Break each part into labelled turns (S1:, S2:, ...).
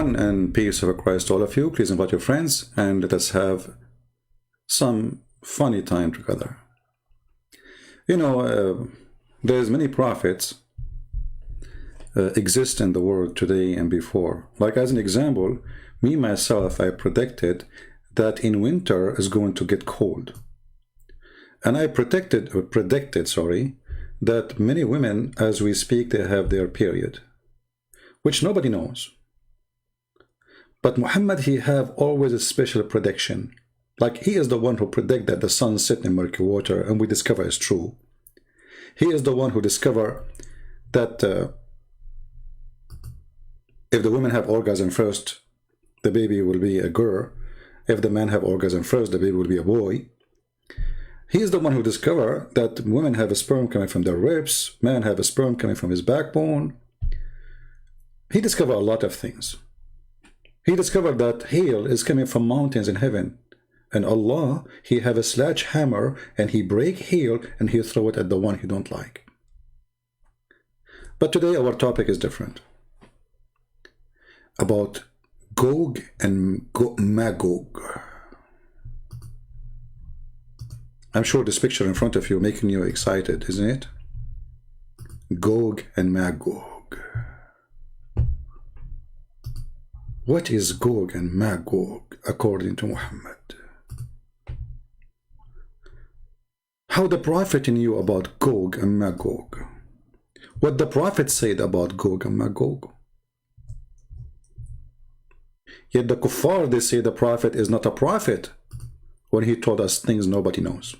S1: everyone, and peace of Christ to all of you. Please invite your friends and let us have some funny time together. You know, there's many prophets exist in the world today and before. Like as an example, me myself, I predicted that in winter is going to get cold. And I predicted, that many women, as we speak, they have their period, which nobody knows. But Muhammad, he have always a special prediction. Like he is the one who predict that the sun set in murky water, and we discover is true. He is the one who discover that if the women have orgasm first, the baby will be a girl. If the man have orgasm first, the baby will be a boy. He is the one who discover that women have a sperm coming from their ribs, man have a sperm coming from his backbone. He discovered a lot of things. He discovered that hail is coming from mountains in heaven. And Allah, he have a sledgehammer and he break hail and he throw it at the one he don't like. But today our topic is different. About Gog and Magog. I'm sure this picture in front of you making you excited, isn't it? Gog and Magog. What is Gog and Magog according to Muhammad? How the Prophet knew about Gog and Magog? What the Prophet said about Gog and Magog? Yet the kuffar, they say the Prophet is not a prophet when he told us things nobody knows.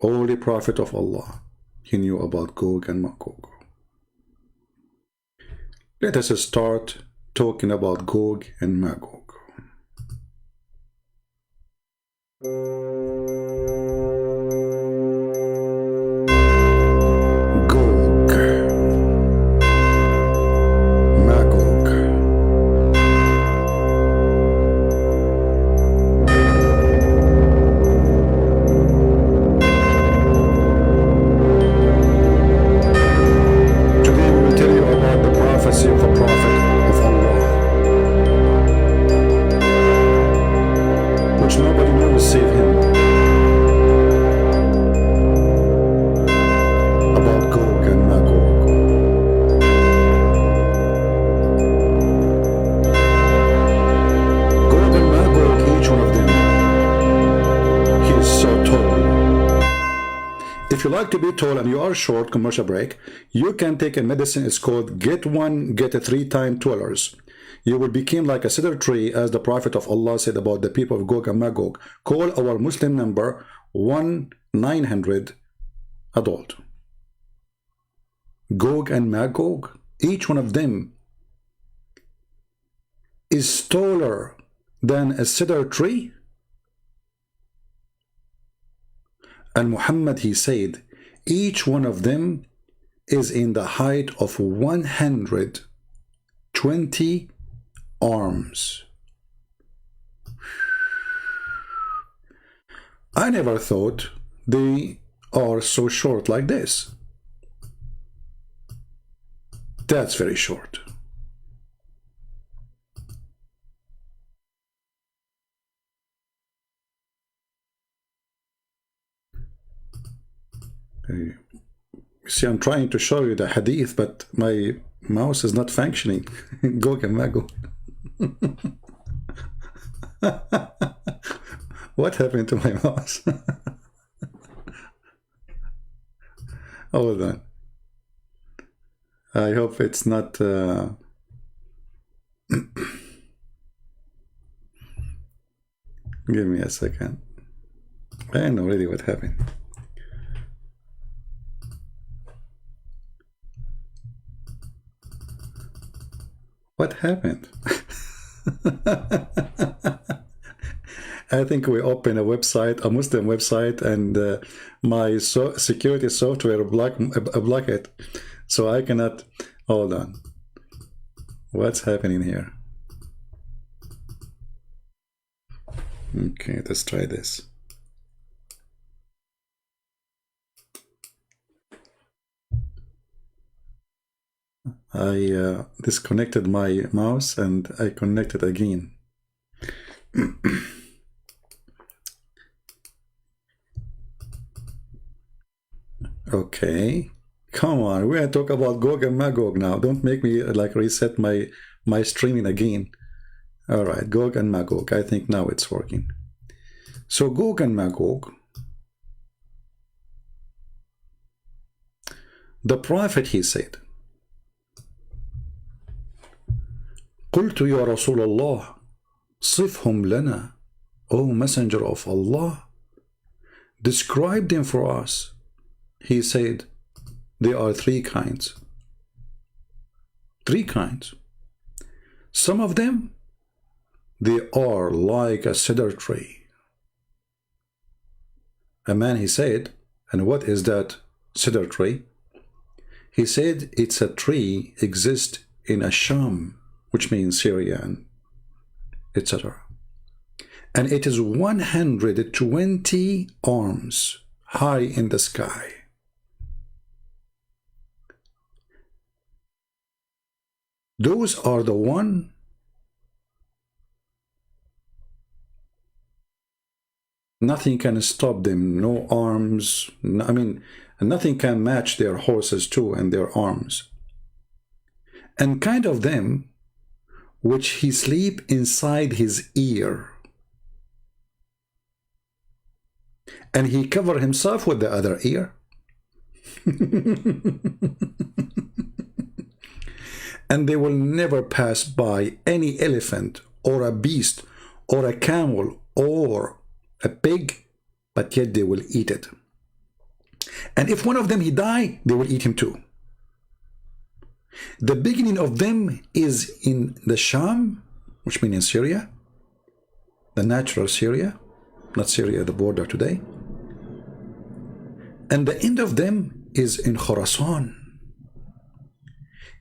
S1: Only Prophet of Allah, he knew about Gog and Magog. Let us start talking about Gog and Magog. Gog, Magog. Today we will tell you about the prophecy of a prophet of Allah, which nobody knows save him. About Gog and Magog. Gog and Magog, each one of them, he is so tall. If you like to be tall and you are short, commercial break, you can take a medicine. It's called get one, get a 3 times taller. You will become like a cedar tree, as the Prophet of Allah said about the people of Gog and Magog. Call our Muslim number 1-900 adult. Gog and Magog, each one of them is taller than a cedar tree. And Muhammad, he said, each one of them is in the height of 120 arms. I never thought they are so short like this. That's very short. You see, I'm trying to show you the hadith, but my mouse is not functioning. Gog and Magog. What happened to my mouse? Hold on. I hope it's not... Give me a second. I know already what happened. What happened? I think we opened a website, a Muslim website, and my security software block it, so I cannot. Hold on. What's happening here? Okay, let's try this. I disconnected my mouse and I connected again. Okay, come on, we're gonna talk about Gog and Magog now. Don't make me like reset my streaming again. All right, Gog and Magog. I think now it's working. So Gog and Magog. The prophet, he said, قلت يا رسول الله صفهم لنا, O Messenger of Allah, describe them for us. He said, there are three kinds. Three kinds. Some of them, they are like a cedar tree. A man, he said, and what is that cedar tree? He said it's a tree exists in Asham, which means Syria, and etc. And it is 120 arms high in the sky. Those are the one nothing can stop them, no arms, I mean, nothing can match their horses too and their arms. And kind of them, which he sleep inside his ear. And he cover himself with the other ear. And they will never pass by any elephant or a beast or a camel or a pig, but yet they will eat it. And if one of them he die, they will eat him too. The beginning of them is in the Sham, which means in Syria, the natural Syria, not Syria, the border today. And the end of them is in Khorasan.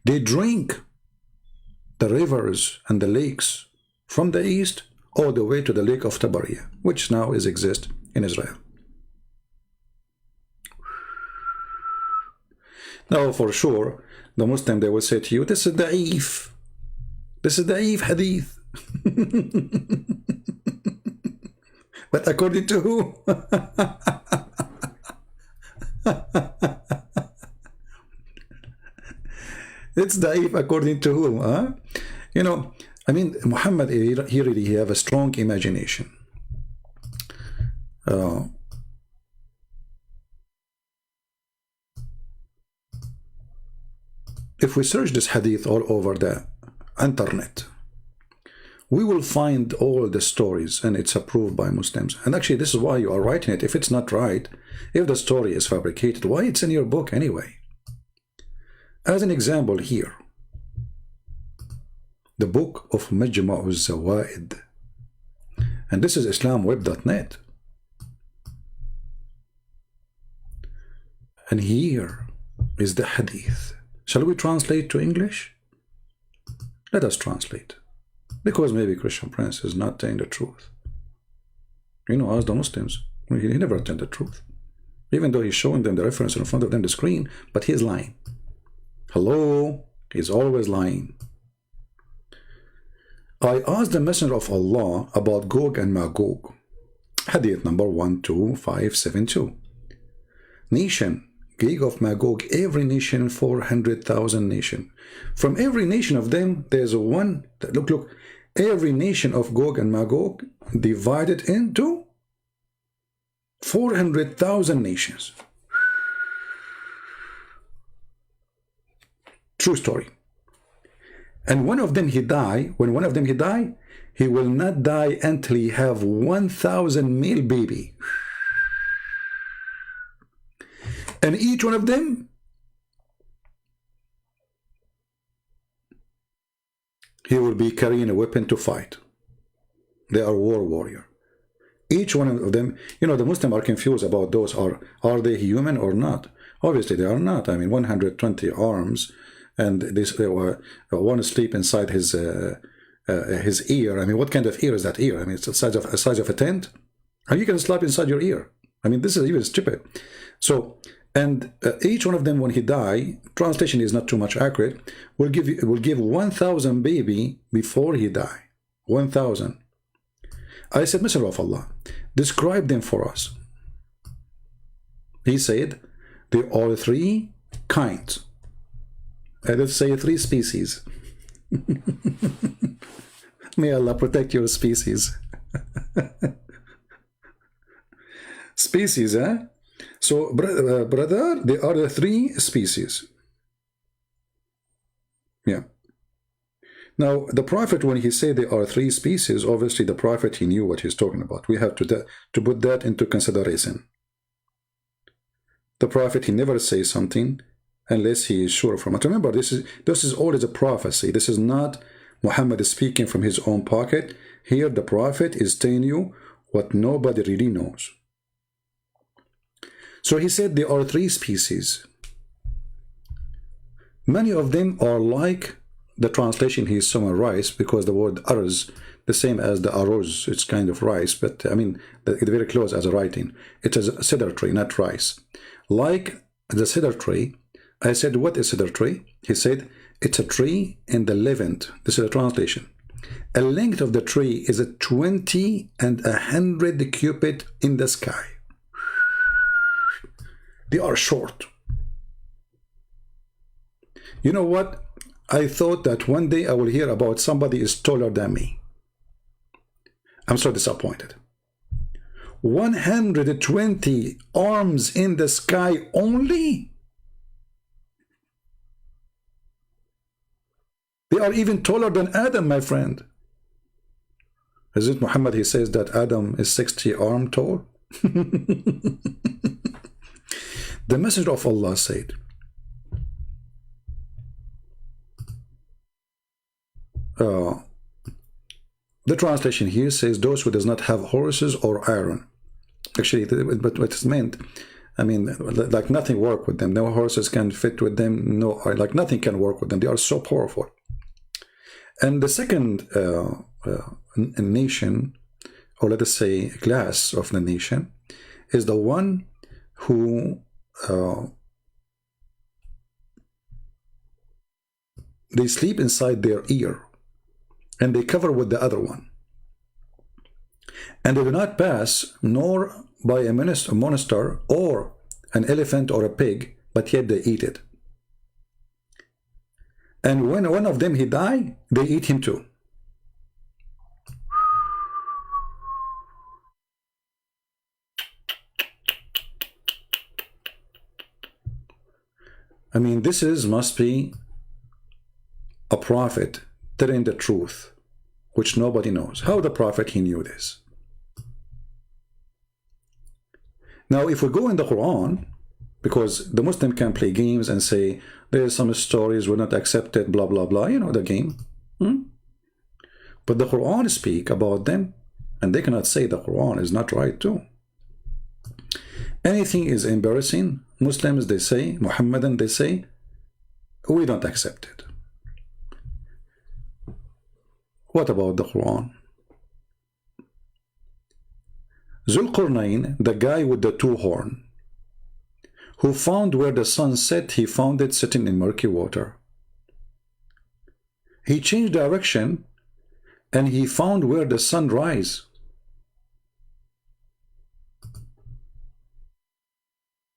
S1: They drink the rivers and the lakes from the east all the way to the lake of Tabaria, which now exists in Israel. Now, for sure, the Muslim, they will say to you, this is da'if. This is da'if hadith. But according to who? It's da'if according to who? Huh? You know, I mean, Muhammad, he really have a strong imagination. If we search this hadith all over the internet, we will find all the stories, and it's approved by Muslims. And actually, this is why you are writing it. If it's not right, if the story is fabricated, why it's in your book anyway? As an example here, the book of Majma' al-Zawaid, and this is islamweb.net. And here is the hadith. Shall we translate to English? Let us translate. Because maybe Christian Prince is not telling the truth. You know, as the Muslims, he never tell the truth. Even though he's showing them the reference in front of them, the screen, but he's lying. Hello? He's always lying. I asked the Messenger of Allah about Gog and Magog. Hadith number 12572. Nation, Gog of Magog, every nation, 400,000 nation. From every nation of them, there's one, look, every nation of Gog and Magog divided into 400,000 nations. True story. And one of them he die, when one of them he die, he will not die until he have 1,000 male baby. And each one of them, he will be carrying a weapon to fight. They are war warrior. Each one of them, you know, the Muslims are confused about those. Are they human or not? Obviously they are not. I mean, 120 arms, and this one sleep inside his ear. I mean, what kind of ear is that ear? I mean, it's the size of a tent. How you can sleep inside your ear? I mean, this is even stupid. So And each one of them, when he die, translation is not too much accurate, will give 1,000 baby before he die. 1,000. I said, Messenger of Allah, describe them for us. He said, there are 3 kinds. Let's say 3 species. May Allah protect your species. Species, eh? So, brother, there are 3 species. Yeah. Now, the Prophet, when he said there are 3 species, obviously the Prophet, he knew what he's talking about. We have to put that into consideration. The Prophet, he never says something unless he is sure from it. Remember, this is always a prophecy. This is not Muhammad speaking from his own pocket. Here, the Prophet is telling you what nobody really knows. So he said there are 3 species. Many of them are like the translation he summarized, because the word arz, the same as the arroz, it's kind of rice, but I mean, it's very close as a writing. It is a cedar tree, not rice. Like the cedar tree, I said, what is cedar tree? He said, it's a tree in the Levant. This is a translation. A length of the tree is a 20 and 100 cubit in the sky. They are short. You know what? I thought that one day I will hear about somebody is taller than me. I'm so disappointed. 120 arms in the sky only? They are even taller than Adam, my friend. Is it Muhammad, he says that Adam is 60 arm tall? The Messenger of Allah said, the translation here says those who does not have horses or iron. Actually, but what it's meant, I mean, like nothing work with them. No horses can fit with them. No, like nothing can work with them. They are so powerful. And the second nation, or let us say class of the nation, is the one who they sleep inside their ear, and they cover with the other one. And they do not pass nor by a monster or an elephant or a pig, but yet they eat it. And when one of them he die, they eat him too. I mean, this must be a prophet telling the truth, which nobody knows. How the prophet he knew this? Now, if we go in the Quran, because the Muslim can play games and say, there's some stories were not accepted, blah, blah, blah, you know, the game. But the Quran speak about them, and they cannot say the Quran is not right too. Anything is embarrassing, Muslims, they say, Muhammadan, they say, we don't accept it. What about the Quran? Zulqarnain, the guy with the 2 horns, who found where the sun set, he found it sitting in murky water. He changed direction and he found where the sun rise.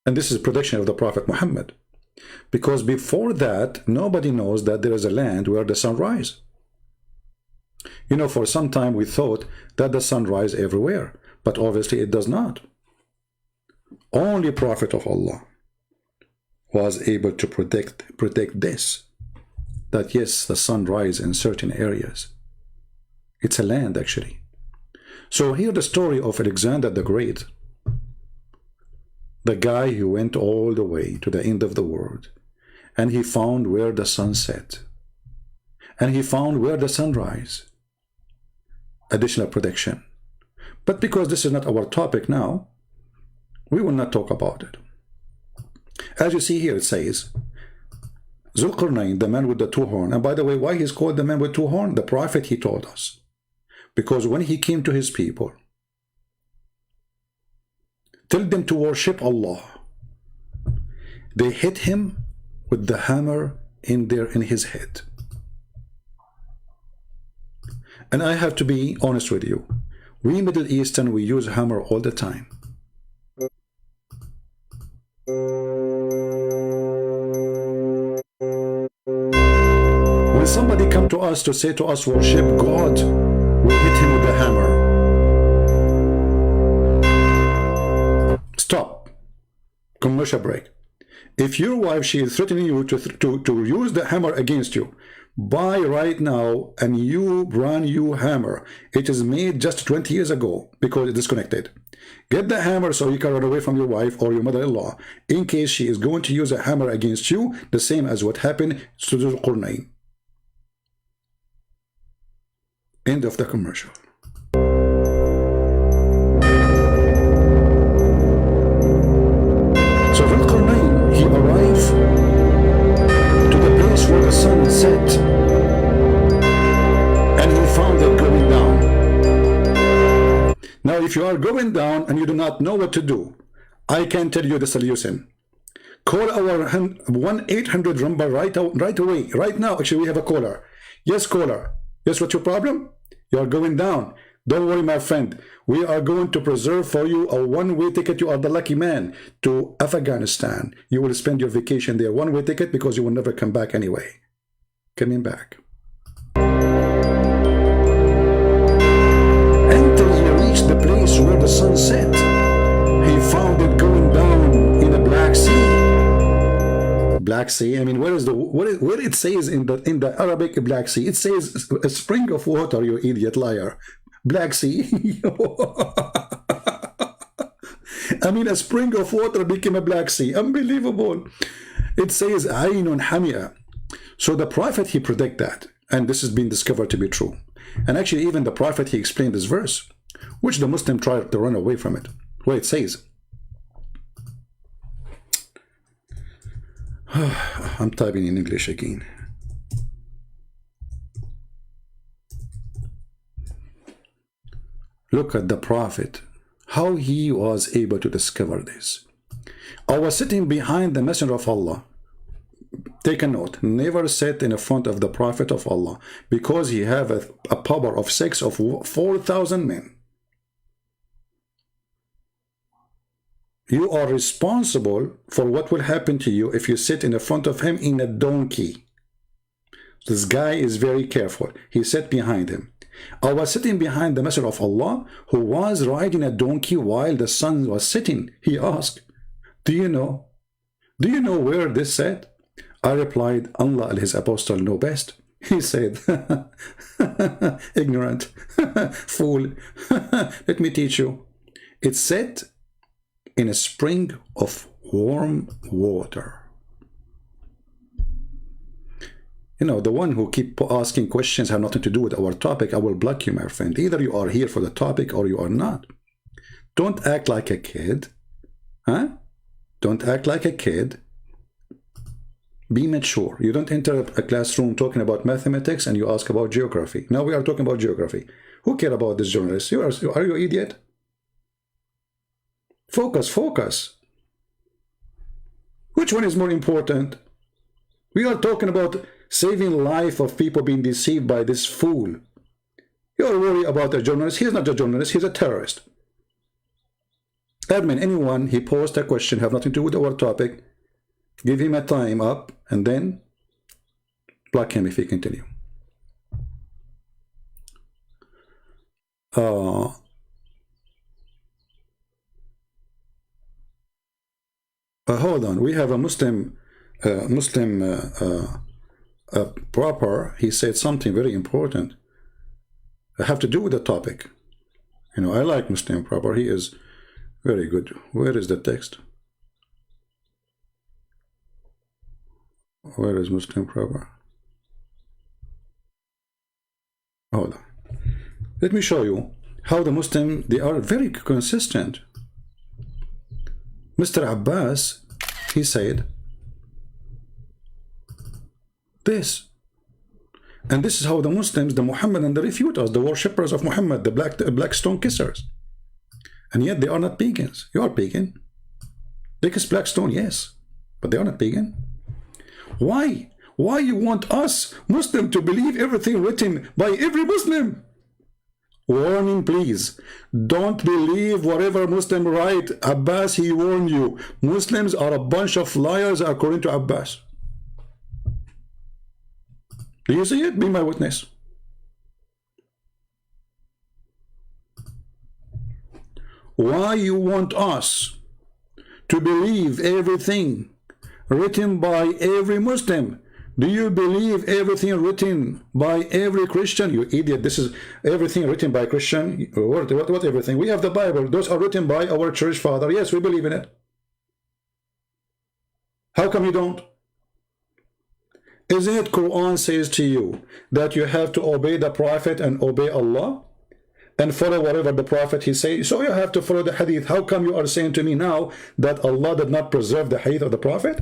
S1: And this is prediction of the Prophet Muhammad, because before that nobody knows that there is a land where the sun rise. You know, for some time we thought that the sun rise everywhere, but obviously it does not. Only Prophet of Allah was able to predict this, that yes, the sun rise in certain areas. It's a land actually. So here the story of Alexander the Great, the guy who went all the way to the end of the world, and he found where the sun set, and he found where the sun rise. Additional prediction. But because this is not our topic now, we will not talk about it. As you see here, it says, Zulqarnain, the man with the 2 horns. And by the way, why he's called the man with 2 horns? The Prophet, he told us. Because when he came to his people, tell them to worship Allah. They hit him with the hammer in his head. And I have to be honest with you. We Middle Eastern, we use hammer all the time. When somebody come to us to say to us, worship God, we hit him with the hammer. Stop. Commercial break. If your wife, she is threatening you to use the hammer against you, buy right now a new brand new hammer. It is made just 20 years ago because it's disconnected. Get the hammer so you can run away from your wife or your mother-in-law in case she is going to use a hammer against you, the same as what happened to the Qur'an. End of the commercial. So Qur'an, he arrived to the place where the sun set, and he found it going down. Now, if you are going down and you do not know what to do, I can tell you the solution. Call our 1-800 number right away, right now. Actually, we have a caller. Yes, caller. Yes, what's your problem? You are going down. Don't worry, my friend. We are going to preserve for you a one-way ticket. You are the lucky man to Afghanistan. You will spend your vacation there. One-way ticket because you will never come back anyway. Coming back. Until he reached the place where the sun set, he found it going down in a Black Sea. Black Sea. I mean, where it says in the Arabic Black Sea? It says a spring of water. You idiot liar. Black Sea. I mean, a spring of water became a Black Sea. Unbelievable. It says Aynun Hamia. So the prophet, he predict that, and this has been discovered to be true. And actually, even the prophet, he explained this verse, which the Muslim tried to run away from it. Where it says, I'm typing in English again. Look at the prophet, how he was able to discover this. I was sitting behind the messenger of Allah. Take a note, never sit in front of the prophet of Allah, because he have a power of 4,000 men. You are responsible for what will happen to you if you sit in front of him in a donkey. This guy is very careful. He sat behind him. I was sitting behind the messenger of Allah, who was riding a donkey while the sun was setting. He asked, do you know where this sat? I replied, Allah and his apostle know best. He said, ignorant, fool, let me teach you. It's set in a spring of warm water. You know, the one who keep asking questions have nothing to do with our topic. I will block you, my friend. Either you are here for the topic or you are not. Don't act like a kid. Huh? Don't act like a kid. Be mature. You don't enter a classroom talking about mathematics and you ask about geography. Now we are talking about geography. Who care about this journalist? Are you an idiot? Focus, focus. Which one is more important? We are talking about saving life of people being deceived by this fool. You are worried about a journalist. He's not a journalist. He's a terrorist. Admin, anyone, he posed a question, have nothing to do with our topic. Give him a time up and then block him if he continue. Hold on. We have a Muslim proper. He said something very important. Have to do with the topic. You know, I like Muslim proper. He is very good. Where is the text? Where is Muslim proper? Hold on. Let me show you how the Muslim, they are very consistent. Mr. Abbas, he said this. And this is how the Muslims, the Muhammadan, the refuters, the worshippers of Muhammad, the black stone kissers. And yet they are not pagans. You are pagan. They kiss black stone, yes. but they are not pagan. Why? Why you want us Muslim to believe everything written by every Muslim? Warning, please. Don't believe whatever Muslim write. Abbas, he warned you. Muslims are a bunch of liars according to Abbas. Do you see it? Be my witness. Why you want us to believe everything written by every Muslim? Do you believe everything written by every Christian? You idiot. This is everything written by Christian. What everything? We have the Bible. Those are written by our church father. Yes, we believe in it. How come you don't? Isn't it Quran says to you that you have to obey the Prophet and obey Allah and follow whatever the Prophet he says? So you have to follow the Hadith. How come you are saying to me now that Allah did not preserve the Hadith of the Prophet?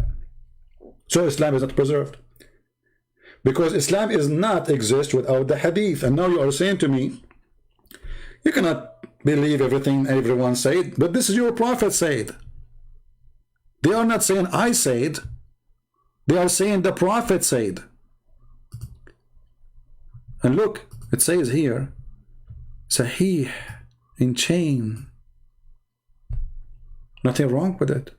S1: So Islam is not preserved. Because Islam is not exist without the Hadith. And now you are saying to me, you cannot believe everything everyone said, but this is your Prophet said. They are not saying I said. They are saying the Prophet said. And look, it says here, Sahih, in chain. Nothing wrong with it.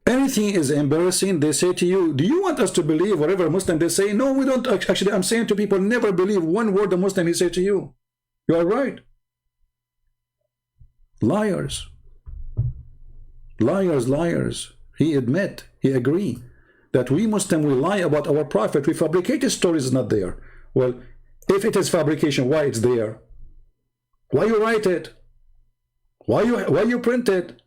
S1: Anything is embarrassing, they say to you, do you want us to believe whatever Muslim they say? No, we don't. Actually, I'm saying to people, never believe one word the Muslim he say to you. You are right. Liars. Liars, liars. He admit, he agree that we Muslim, we lie about our Prophet. We fabricate his stories, is not there. Well, if it is fabrication, why it's there? Why you write it? Why you print it?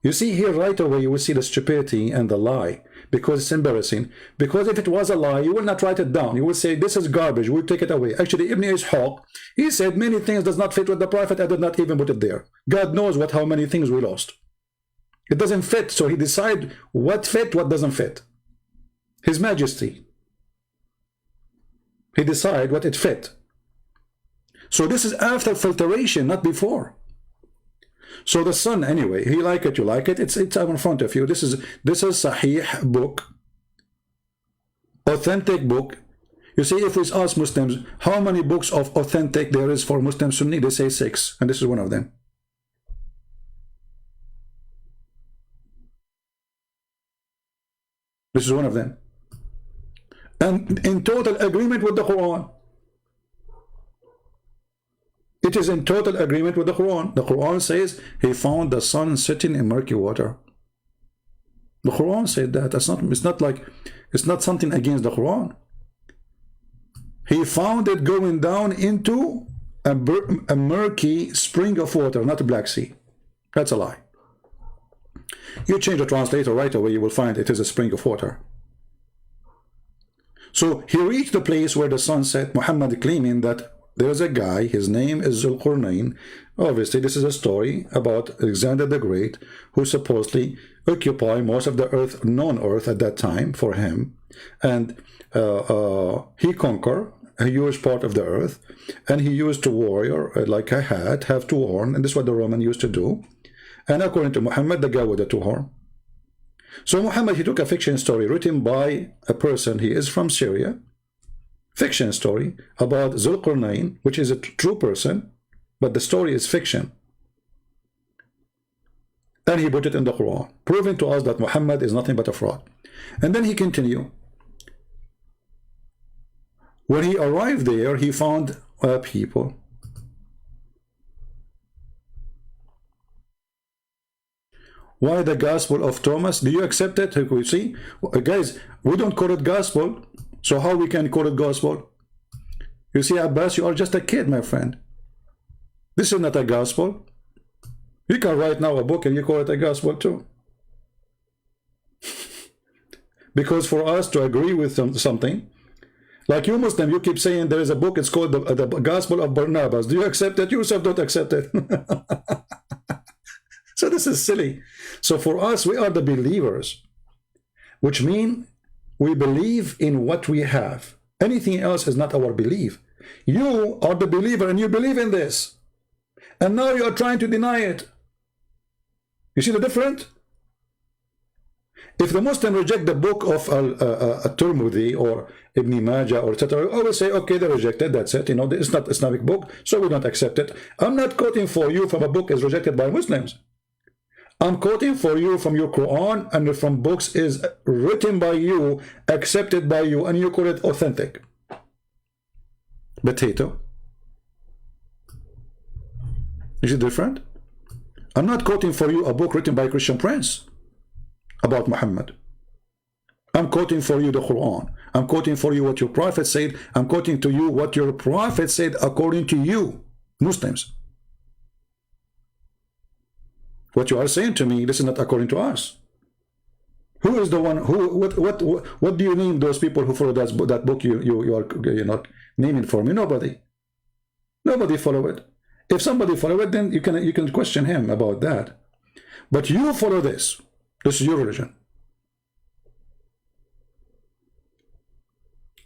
S1: You see here right away, you will see the stupidity and the lie, because it's embarrassing. Because if it was a lie, you will not write it down. You will say, this is garbage, we'll take it away. Actually, Ibn Ishaq, he said many things does not fit with the Prophet. I did not even put it there. God knows how many things we lost. It doesn't fit, so he decide what fit, what doesn't fit. His Majesty. He decide what it fit. So this is after filtration, not before. So the son, anyway, he like it, you like it. It's in front of you. This is Sahih book, authentic book. You see, if we ask Muslims how many books of authentic there is for Muslim Sunni, they say 6, and this is one of them. This is one of them, and in total agreement with the Quran. It is in total agreement with the Quran. The Quran says he found the sun sitting in murky water. The Quran said that. It's not something against the Quran. He found it going down into a murky spring of water, not a Black Sea. That's a lie. You change the translator right away, you will find it is a spring of water. So he reached the place where the sun set, Muhammad claiming that there's a guy, his name is Zulqarnain. Obviously, this is a story about Alexander the Great, who supposedly occupied most of the earth, known earth at that time for him. And he conquered a huge part of the earth, and he used to warrior like a hat, have two horns, and this is what the Roman used to do. And according to Muhammad, the guy with the two horns. So Muhammad, he took a fiction story written by a person, he is from Syria, fiction story about Zulqarnain, which is a true person, but the story is fiction. And he put it in the Quran, proving to us that Muhammad is nothing but a fraud. And then he continued. When he arrived there, he found people. Why the Gospel of Thomas? Do you accept it? You see, guys, we don't call it Gospel. So how we can call it Gospel? You see, Abbas, you are just a kid, my friend. This is not a Gospel. You can write now a book and you call it a Gospel too. Because for us to agree with something, like you Muslim, you keep saying there is a book, it's called the Gospel of Barnabas. Do you accept it? You yourself don't accept it. So this is silly. So for us, we are the believers, which means we believe in what we have. Anything else is not our belief. You are the believer and you believe in this. And now you are trying to deny it. You see the difference? If the Muslim reject the book of Tirmidhi or Ibn Majah or etc., I will say, okay, they rejected, that's it. You know, it's not Islamic book, so we don't accept it. I'm not quoting for you from a book is rejected by Muslims. I'm quoting for you from your Quran and from books is written by you, accepted by you, and you call it authentic. Potato. Is it different? I'm not quoting for you a book written by a Christian prince about Muhammad. I'm quoting for you the Quran. I'm quoting for you what your prophet said. I'm quoting to you what your prophet said according to you, Muslims. What you are saying to me, this is not according to us. Who is the one who what do you name those people who follow that book you're not naming for me? Nobody. Nobody follow it. If somebody follow it, then you can question him about that. But you follow this. This is your religion.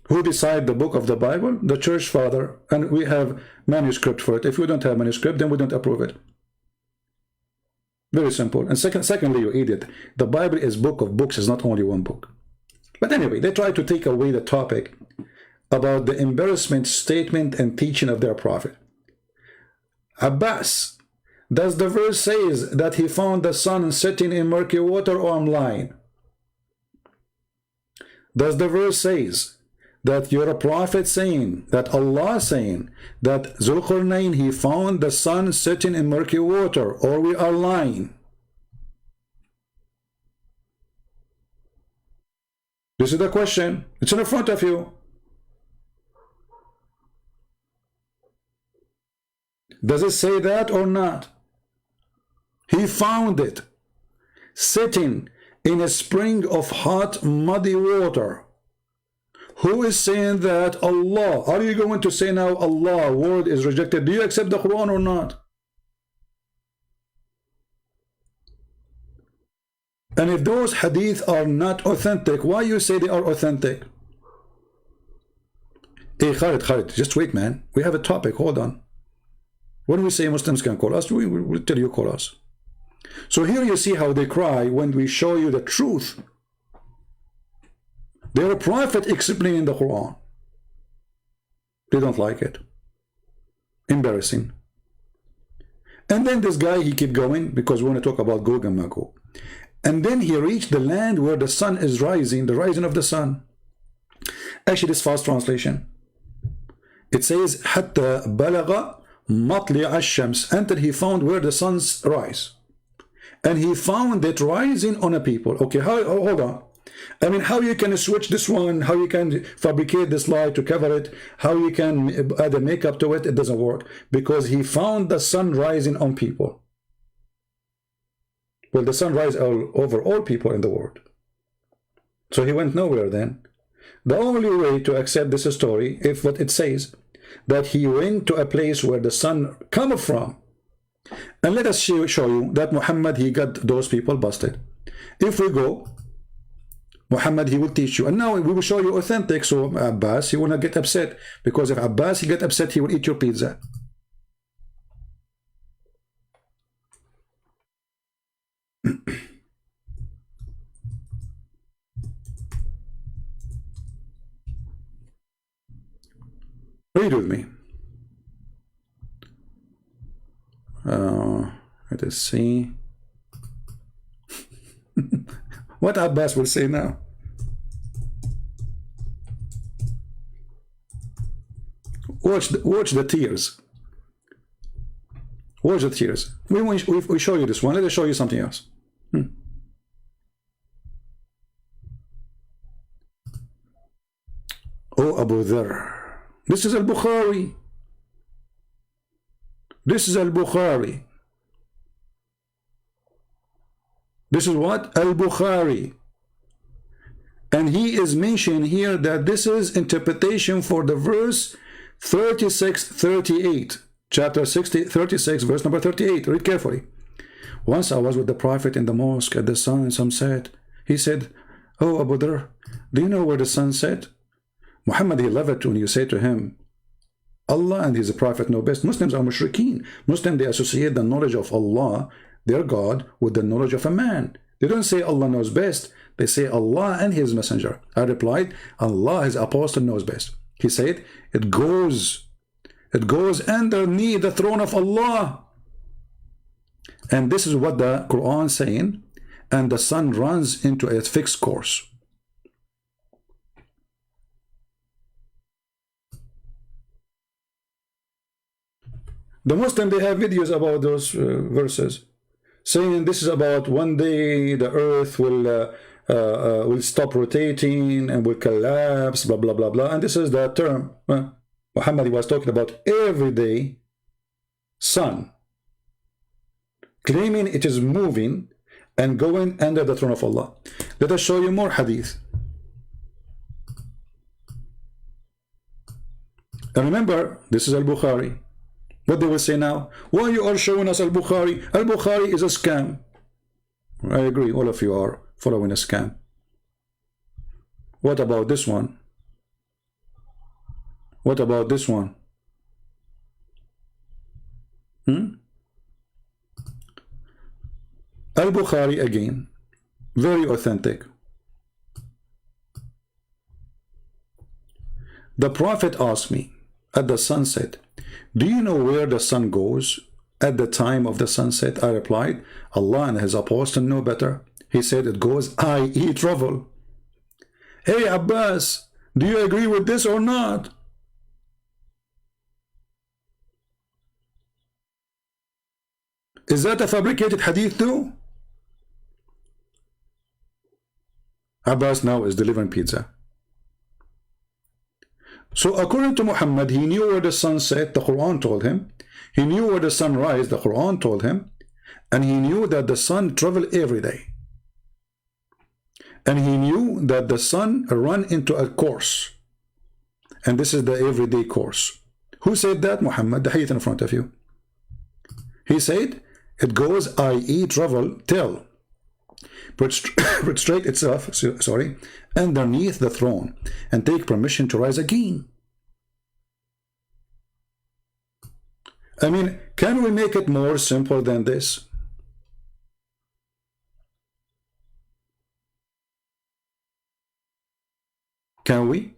S1: Who decide the book of the Bible? The church father, and we have manuscript for it. If we don't have manuscript, then we don't approve it. Very simple. And secondly, you idiot, the Bible is book of books, is not only one book. But anyway, they try to take away the topic about the embarrassment statement and teaching of their prophet. Abbas, does the verse says that he found the sun sitting in murky water, or I'm lying? Does the verse says that you're a prophet saying, that Allah saying, that Zulqarnain, he found the sun sitting in murky water, or we are lying? This is the question. It's in front of you. Does it say that or not? He found it sitting in a spring of hot, muddy water. Who is saying that? Allah. Are you going to say now Allah word is rejected? Do you accept the Quran or not? And if those hadith are not authentic, why you say they are authentic? Hey Khalid, just wait, man. We have a topic. Hold on. When we say Muslims can call us, we will tell you call us. So here you see how they cry when we show you the truth. They're a prophet explaining the Quran. They don't like it. Embarrassing. And then this guy, he keep going because we want to talk about Gog and Magog. And then he reached the land where the sun is rising, the rising of the sun. Actually, this fast translation. It says, حتى بلغ مطلع الشمس, until he found where the sun's rise. And he found it rising on a people. Okay, hold on. I mean, how you can switch this one, how you can fabricate this lie to cover it, how you can add a makeup to it, it doesn't work. Because he found the sun rising on people. Well, the sun rises over all people in the world. So he went nowhere then. The only way to accept this story, if what it says, that he went to a place where the sun come from. And let us show you that Muhammad, he got those people busted. If we go, Muhammad, he will teach you. And now we will show you authentic. So Abbas, he will not get upset. Because if Abbas, he get upset, he will eat your pizza. Read with me. Let us see. What Abbas will say now. Watch the tears. Watch the tears. We show you this one. Let us show you something else. Oh, Abu Dharr. This is al-Bukhari. This is al-Bukhari. This is what? Al-Bukhari. And he is mentioning here that this is interpretation for the verse 36-38. Chapter 36, verse number 38. Read carefully. Once I was with the Prophet in the mosque at the sunset. He said, oh, Abu Dharr, do you know where the sun set? Muhammad, he loved it when you say to him, Allah and his prophet know best. Muslims are mushrikeen. Muslims, they associate the knowledge of Allah, their God with the knowledge of a man. They don't say Allah knows best. They say Allah and His Messenger. I replied, Allah, His Apostle, knows best. He said, it goes underneath the throne of Allah. And this is what the Quran is saying. And the sun runs into a fixed course. The Muslim, they have videos about those verses, saying this is about one day the earth will stop rotating and will collapse, blah, blah, blah, blah. And this is the term. Muhammad was talking about everyday sun, claiming it is moving and going under the throne of Allah. Let us show you more hadith. And remember, this is Al-Bukhari. What they will say now? Why you are showing us Al-Bukhari? Al-Bukhari is a scam. I agree, all of you are following a scam. What about this one? What about this one? Al-Bukhari again, very authentic. The Prophet asked me at the sunset, do you know where the sun goes at the time of the sunset? I replied, Allah and His Apostle know better. He said it goes, i.e. travel. Hey Abbas, do you agree with this or not? Is that a fabricated hadith too? Abbas now is delivering pizza. So according to Muhammad, he knew where the sun set, the Quran told him. He knew where the sun rise, the Quran told him. And he knew that the sun traveled every day. And he knew that the sun run into a course. And this is the everyday course. Who said that? Muhammad, the hadith in front of you. He said, it goes, i.e. travel, till prostrate itself, sorry, underneath the throne and take permission to rise again. I mean, can we make it more simple than this? Can we?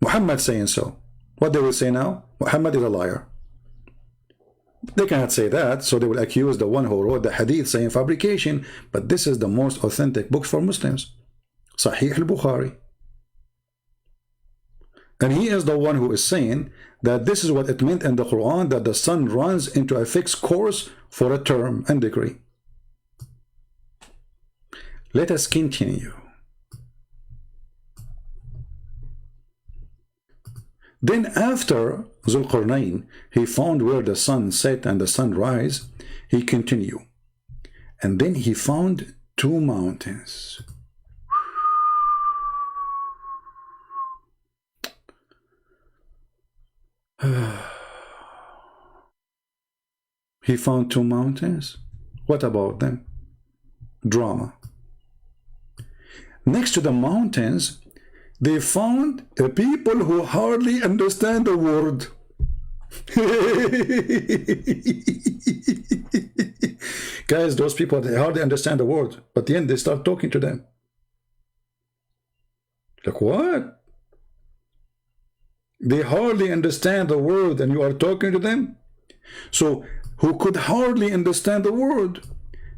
S1: Muhammad saying so. What they will say now? Muhammad is a liar. They cannot say that, so they will accuse the one who wrote the hadith saying fabrication. But this is the most authentic book for Muslims, Sahih al-Bukhari. And he is the one who is saying that this is what it meant in the Quran, that the sun runs into a fixed course for a term and degree. Let us continue. Then after Zulqarnain, he found where the sun set and the sun rise, he continued. And then he found two mountains. He found two mountains. What about them? Drama. Next to the mountains, they found a people who hardly understand the word. Guys, those people, they hardly understand the word, but then they start talking to them. Like, what? They hardly understand the word and you are talking to them? So, who could hardly understand the word?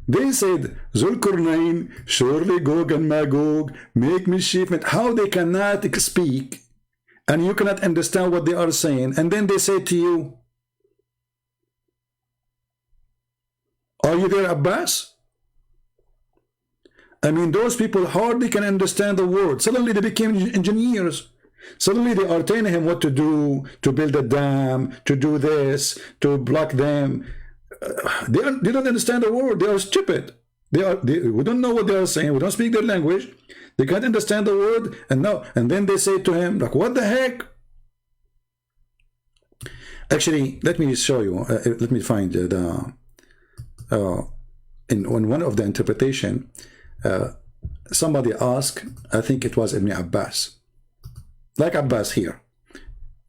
S1: They said, Zulqarnain, surely Gog and Magog, make mischief. How they cannot speak and you cannot understand what they are saying. And then they say to you, are you there, Abbas? I mean, those people hardly can understand the word. Suddenly they became engineers. Suddenly they are telling him what to do, to build a dam, to do this, to block them. They don't understand the word. They are stupid. We don't know what they are saying. We don't speak their language. They can't understand the word. And then they say to him, like, what the heck? Actually, let me show you. Let me find in one of the interpretation. Somebody asked, I think it was Ibn Abbas, like Abbas here.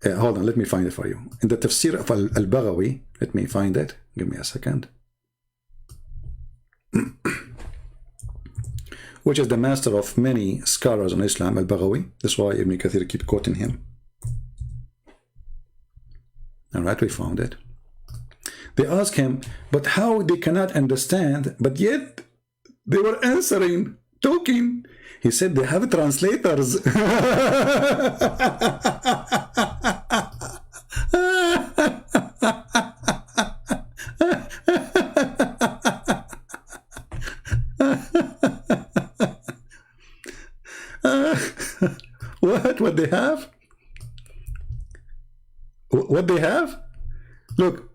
S1: hold on, let me find it for you. In the tafsir of al-Baghawi, let me find it. Give me a second. Which is the master of many scholars on Islam, al-Baghawi. That's why Ibn Kathir keep quoting him. All right, we found it. They ask him, but how they cannot understand, but yet they were answering, talking. He said they have translators. What they have? What they have? Look,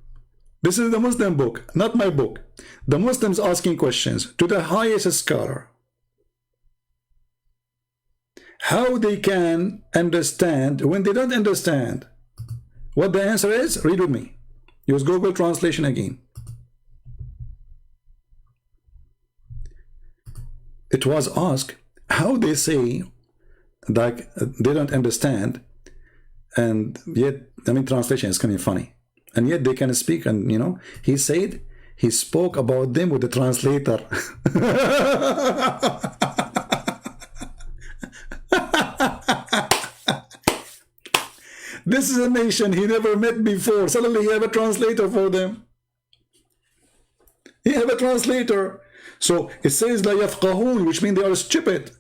S1: this is the Muslim book, not my book. The Muslims asking questions to the highest scholar. How they can understand when they don't understand? What the answer is? Read with me. Use Google Translation again. It was asked how they say like they don't understand, and yet, I mean, translation is kind of funny, and yet they can speak. And you know, he said he spoke about them with the translator. This is a nation he never met before. Suddenly he have a translator for them. He have a translator. So it says la yafqahun, which means they are stupid.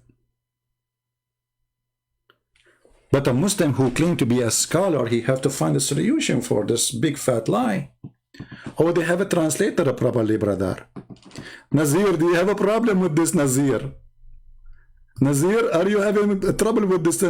S1: But a Muslim who claims to be a scholar, he have to find a solution for this big fat lie. Or they have a translator properly, brother. Nazir, do you have a problem with this, Nazir? Nazir, are you having trouble with this?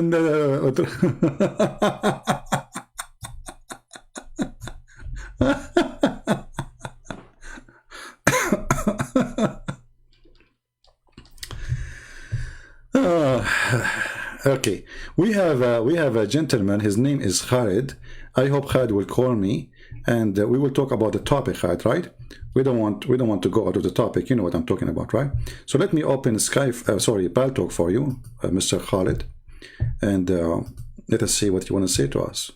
S1: Okay, we have a gentleman. His name is Khalid. I hope Khalid will call me, and we will talk about the topic, Khalid, right? We don't want to go out of the topic. You know what I'm talking about, right? So let me open Skype, sorry, PalTalk for you, Mr. Khalid, and let us see what you want to say to us.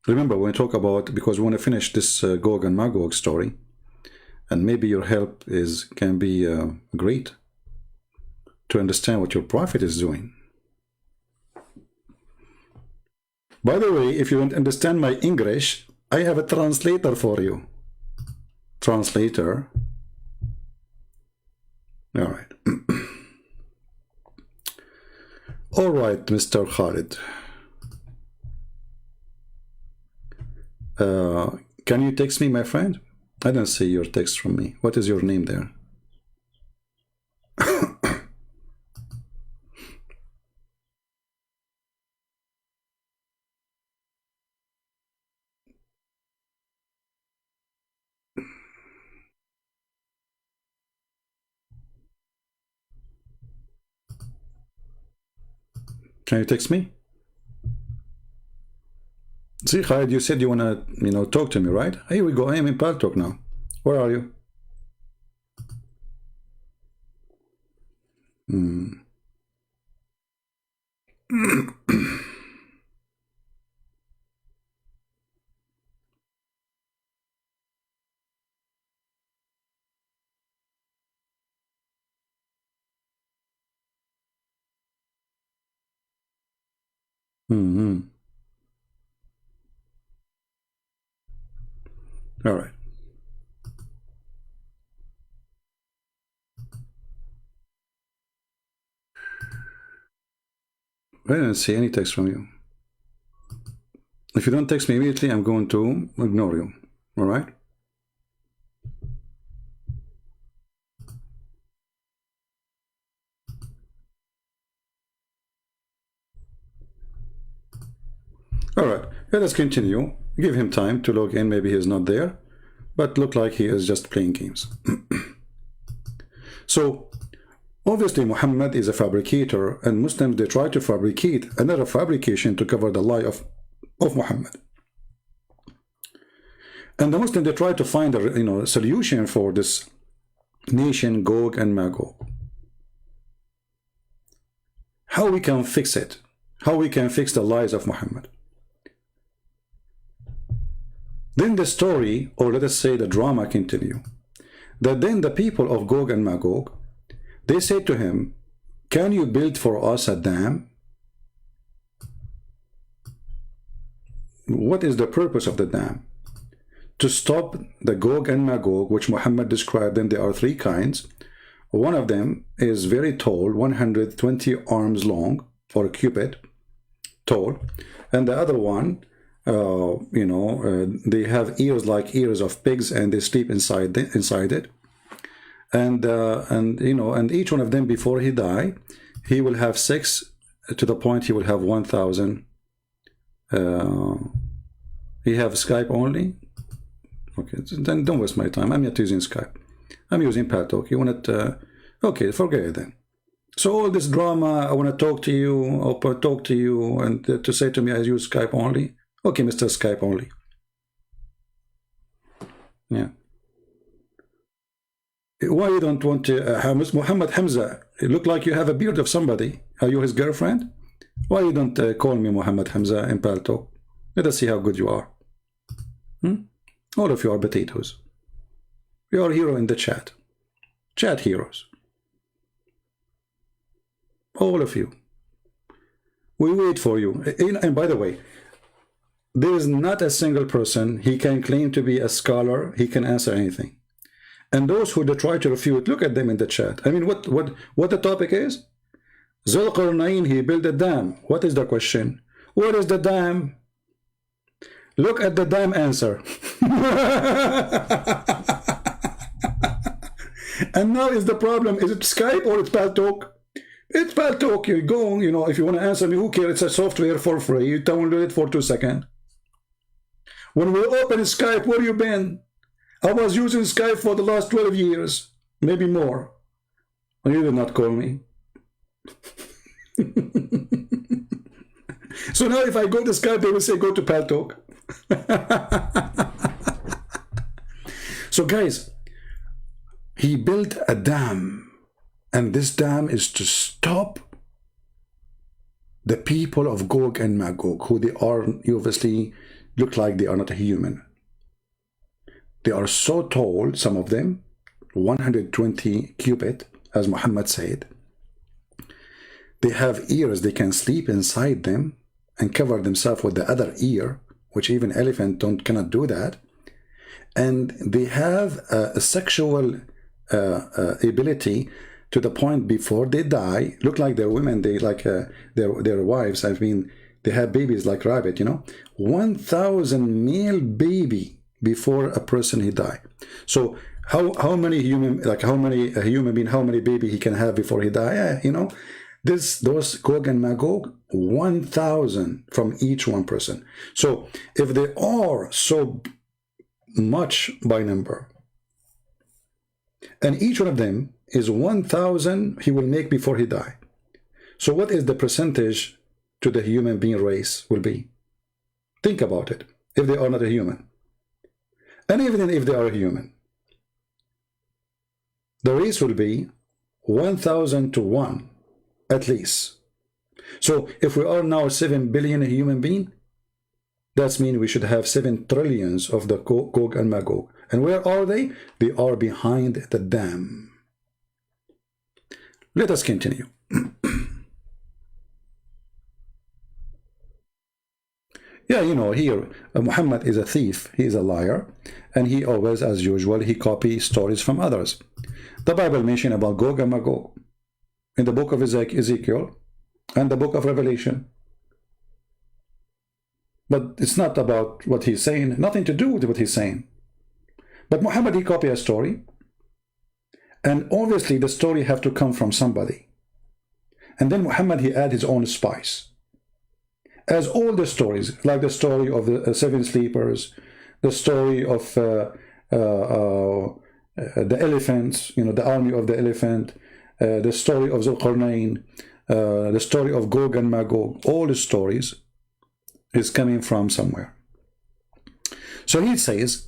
S1: Remember, when we talk about, because we want to finish this Gog and Magog story, and maybe your help can be great to understand what your prophet is doing. By the way, if you don't understand my English, I have a translator for you. Translator. All right. All right, Mr. Khalid. Can you text me, my friend? I don't see your text from me. What is your name there? Can you text me? See, Khalid, you said you want to, talk to me, right? Here we go. I am in PalTalk now. Where are you? All right. I didn't see any text from you. If you don't text me immediately, I'm going to ignore you. All right? All right, let us continue. Give him time to log in. Maybe he's not there, but look like he is just playing games. So obviously Muhammad is a fabricator, and Muslims, they try to fabricate another fabrication to cover the lie of Muhammad. And the Muslims, they try to find a solution for this nation Gog and Magog. How we can fix it? how we can fix the lies of Muhammad. Then the story, or let us say the drama, continue. That then the people of Gog and Magog, they said to him, can you build for us a dam? What is the purpose of the dam? To stop the Gog and Magog, which Muhammad described them. There are three kinds. One of them is very tall, 120 arms long, or a cubit tall, and the other one, they have ears like ears of pigs, and they sleep inside it. And each one of them, before he die, he will have 6, to the point he will have 1,000. He have Skype only. Okay, then don't waste my time. I'm not using Skype. I'm using PalTalk. You want it? Okay, forget it then. So all this drama, I want to talk to you, or talk to you, and to say to me I use Skype only. Okay, Mr. Skype only. Yeah. Why you don't want to, Muhammad Hamza? You look like you have a beard of somebody. Are you his girlfriend? Why you don't call me Muhammad Hamza in PalTalk? Let us see how good you are. All of you are potatoes. You are a hero in the chat. Chat heroes. All of you. We wait for you. And by the way, there is not a single person, he can claim to be a scholar, he can answer anything. And those who try to refute, look at them in the chat. I mean, what the topic is? Zulqarnain, he built a dam. What is the question? What is the dam? Look at the dam answer. And now is the problem, is it Skype or it's PalTalk? It's PalTalk. You go, if you want to answer me, who cares? It's a software for free. You download it for 2 seconds. When we open Skype, where you been? I was using Skype for the last 12 years, maybe more. And you did not call me. So now if I go to Skype, they will say, go to PalTalk. So guys, he built a dam, and this dam is to stop the people of Gog and Magog, who they are, you obviously look like they are not a human. They are so tall, some of them, 120 cubit, as Muhammad said. They have ears, they can sleep inside them and cover themselves with the other ear, which even elephant cannot do that. And they have a sexual ability to the point before they die, look like they're women, they like their wives. I mean, they have babies like rabbit, 1,000 male baby before a person he die. So how many human, like how many human being, how many baby he can have before he die? Yeah, those Gog and Magog, 1,000 from each one person. So if they are so much by number, and each one of them is 1,000 he will make before he die. So what is the percentage to the human being race will be? Think about it, if they are not a human. And even if they are a human, the race will be 1,000 to 1 at least. So if we are now 7 billion human being, that means we should have 7 trillions of the Gog and Magog. And where are they? They are behind the dam. Let us continue. Yeah, here Muhammad is a thief, he is a liar, and he always, as usual, he copies stories from others. The Bible mentions about Gog and Magog in the book of Ezekiel and the book of Revelation. But it's not about what he's saying, nothing to do with what he's saying. But Muhammad, he copied a story, and obviously the story have to come from somebody. And then Muhammad, he add his own spice. As all the stories, like the story of the 7 sleepers, the story of the elephants, the army of the elephant, the story of Zulqarnain, the story of Gog and Magog, all the stories is coming from somewhere. So he says,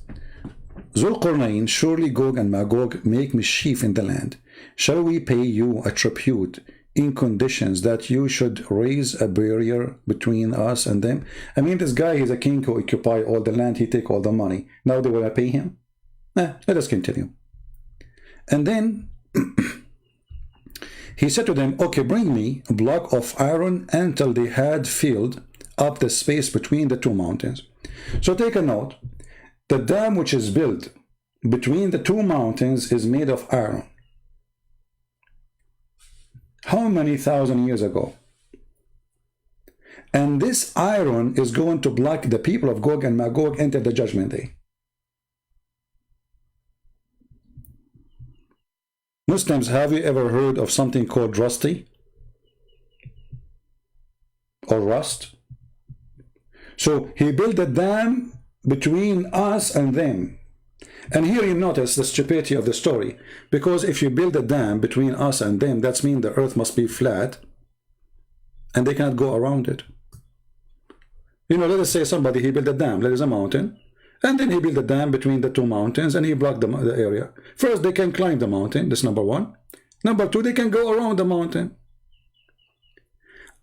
S1: Zulqarnain, surely Gog and Magog make mischief in the land. Shall we pay you a tribute in conditions that you should raise a barrier between us and them? I mean, this guy is a king who occupy all the land, he take all the money. Now they want to pay him? Let us continue. And then he said to them, okay, bring me a block of iron until they had filled up the space between the two mountains. So take a note. The dam which is built between the two mountains is made of iron. How many thousand years ago? And this iron is going to block the people of Gog and Magog enter the judgment day. Muslims, have you ever heard of something called rusty? Or rust? So he built a dam between us and them. And here you notice the stupidity of the story. Because if you build a dam between us and them, that means the earth must be flat. And they cannot go around it. You know, let us say somebody, he built a dam. There is a mountain. And then he built a dam between the two mountains and he blocked the area. First, they can climb the mountain. That's number one. Number two, they can go around the mountain.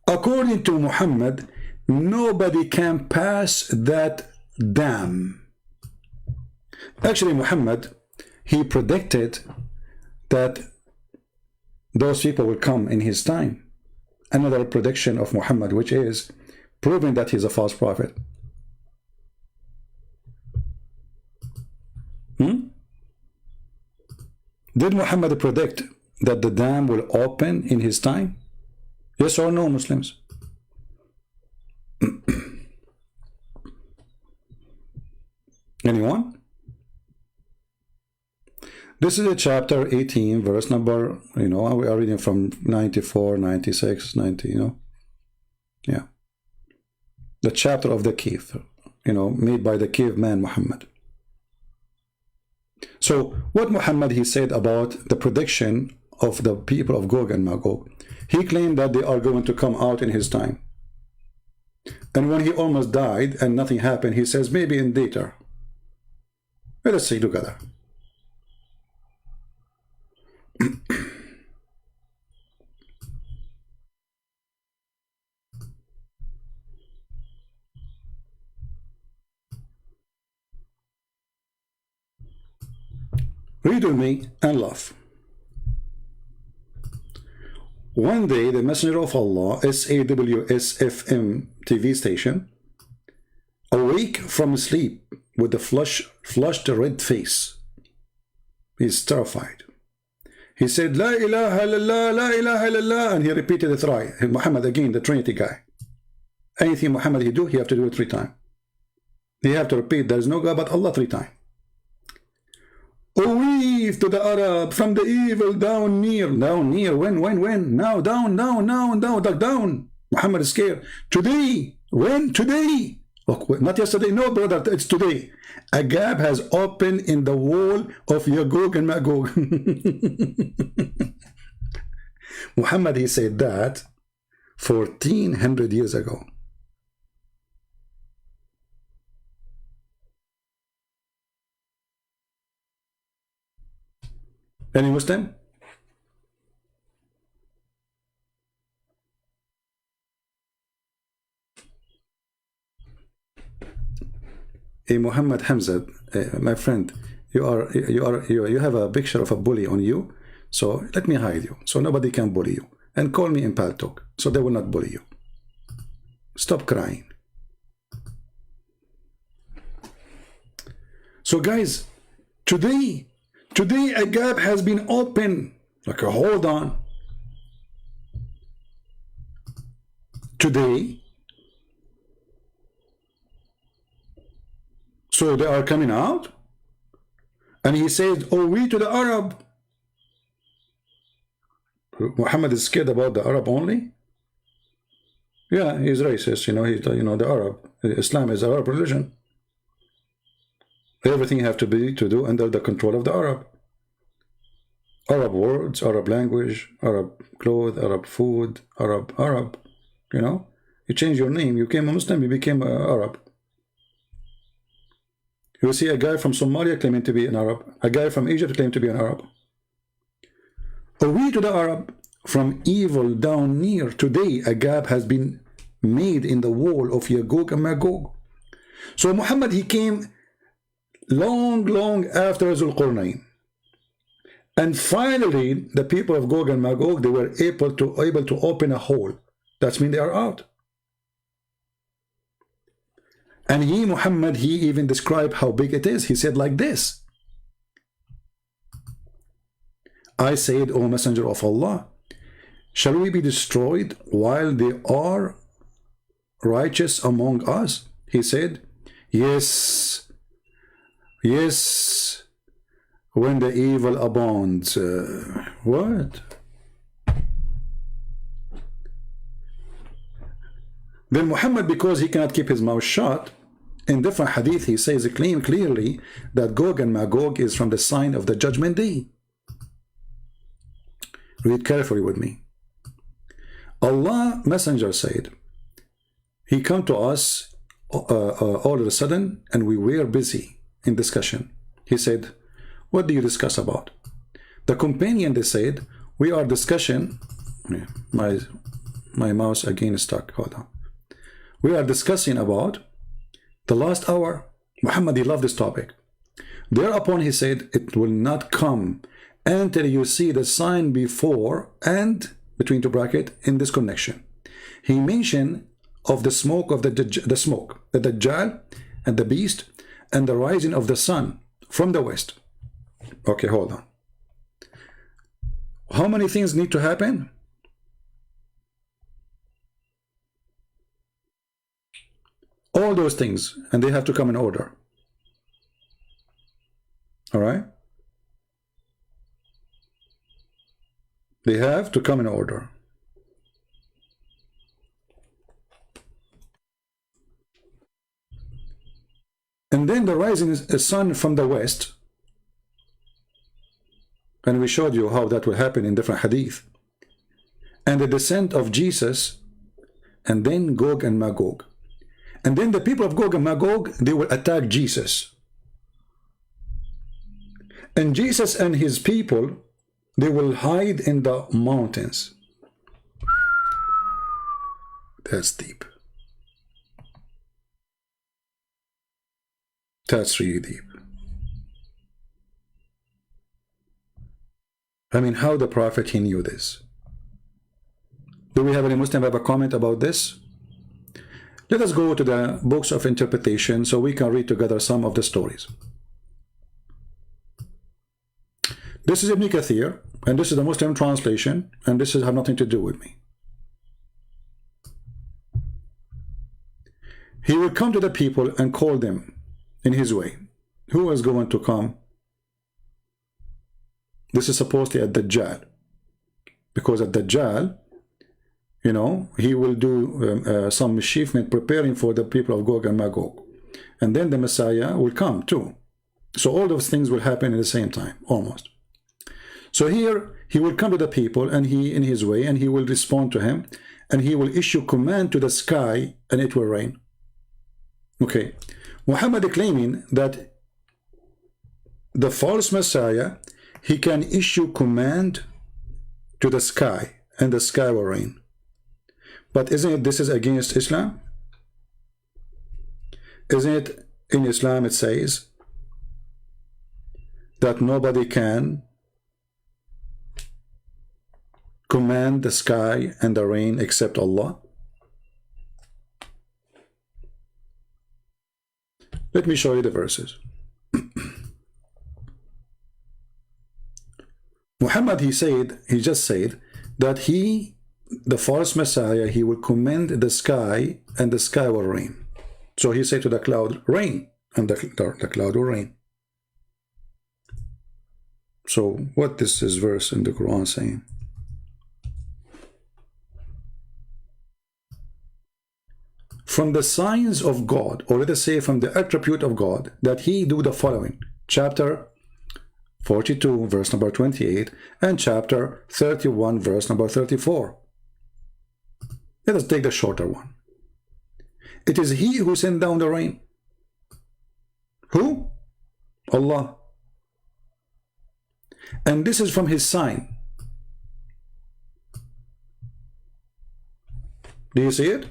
S1: According to Muhammad, nobody can pass that dam. Actually, Muhammad, he predicted that those people will come in his time. Another prediction of Muhammad, which is proving that he's a false prophet. Did Muhammad predict that the dam will open in his time? Yes or no, Muslims? Anyone? This is a chapter 18, verse number, we are reading from 94, 96, 90, Yeah. The chapter of the cave, made by the caveman Muhammad. So what Muhammad, he said about the prediction of the people of Gog and Magog, he claimed that they are going to come out in his time. And when he almost died and nothing happened, he says maybe in later. Let us see together. Read with me and laugh. One day, the Messenger of Allah, SAWSFM TV station, awake from sleep with a flushed red face. He's terrified. He said, La ilaha illallah, la ilaha illallah, and he repeated it right. Muhammad, again, the Trinity guy. Anything Muhammad he do, he have to do it 3 times. He have to repeat, there is no God but Allah 3 times. Oh, weave to the Arab, from the evil down near. Down near, when? Now, down. Muhammad is scared. Today, when? Today. Oh, not yesterday, no, brother, it's today. A gap has opened in the wall of Gog and Magog. Muhammad, he said that 1400 years ago. Any Muslim? Muhammad Hamza, my friend, you have a picture of a bully on you, so let me hide you, so nobody can bully you, and call me in PalTalk, so they will not bully you. Stop crying. So guys, today a gap has been opened. Like, hold on. Today. So they are coming out. And he says, oh, we to the Arab. Muhammad is scared about the Arab only? Yeah, he's racist, the Arab. Islam is Arab religion. Everything you have to do under the control of the Arab. Arab words, Arab language, Arab clothes, Arab food, Arab. You change your name. You became a Muslim, you became Arab. You see a guy from Somalia claiming to be an Arab. A guy from Egypt claiming to be an Arab. Or we to the Arab. from evil down near. Today a gap has been made in the wall of Yagog and Magog. So Muhammad, he came long after Zulqarnain. And finally, the people of Gog and Magog, they were able to open a hole. That means they are out. And he, Muhammad, he even described how big it is. He said like this: I said, O Messenger of Allah, shall we be destroyed while they are righteous among us? He said, yes, yes, when the evil abounds. What? Then Muhammad, because he cannot keep his mouth shut, in different hadith he says clearly that Gog and Magog is from the sign of the judgment day. Read carefully with me. Allah Messenger said, he come to us all of a sudden, and we were busy in discussion. He said, what do you discuss about? The companion, they said, we are discussing. My mouse again is stuck. Hold on. We are discussing about the last hour. Muhammad, he loved this topic. Thereupon he said, it will not come until you see the sign before and between two brackets in this connection. He mentioned of the smoke of the Dajjal and the beast and the rising of the sun from the west. Okay, hold on. How many things need to happen? All those things, and they have to come in order. All right? They have to come in order. And then the rising sun from the west, and we showed you how that will happen in different hadith, and the descent of Jesus, and then Gog and Magog. And then the people of Gog and Magog, they will attack Jesus. And Jesus and his people, they will hide in the mountains. That's deep. That's really deep. I mean, how the Prophet, he knew this. Do we have any Muslim have a comment about this? Let us go to the books of interpretation so we can read together some of the stories. This is Ibn Kathir, and this is the Muslim translation, and this has nothing to do with me. He will come to the people and call them in his way. Who is going to come? This is supposedly at Dajjal, because at Dajjal, you know, he will do some mischievement preparing for the people of Gog and Magog. And then the Messiah will come too. So all those things will happen at the same time, almost. So here, he will come to the people, and he, in his way, and he will respond to him, and he will issue command to the sky, and it will rain. Okay. Muhammad claiming that the false Messiah, he can issue command to the sky, and the sky will rain. But isn't it this is against Islam? Isn't it in Islam it says that nobody can command the sky and the rain except Allah? Let me show you the verses. Muhammad, he just said that the false Messiah, he will command the sky and the sky will rain. So he said to the cloud, rain, and the cloud will rain. So what is this verse in the Quran saying? From the signs of God, or let us say from the attribute of God, that he do the following. Chapter 42, verse number 28, and chapter 31, verse number 34. Let us take the shorter one. It is he who sent down the rain. Who? Allah. And this is from his sign. Do you see it?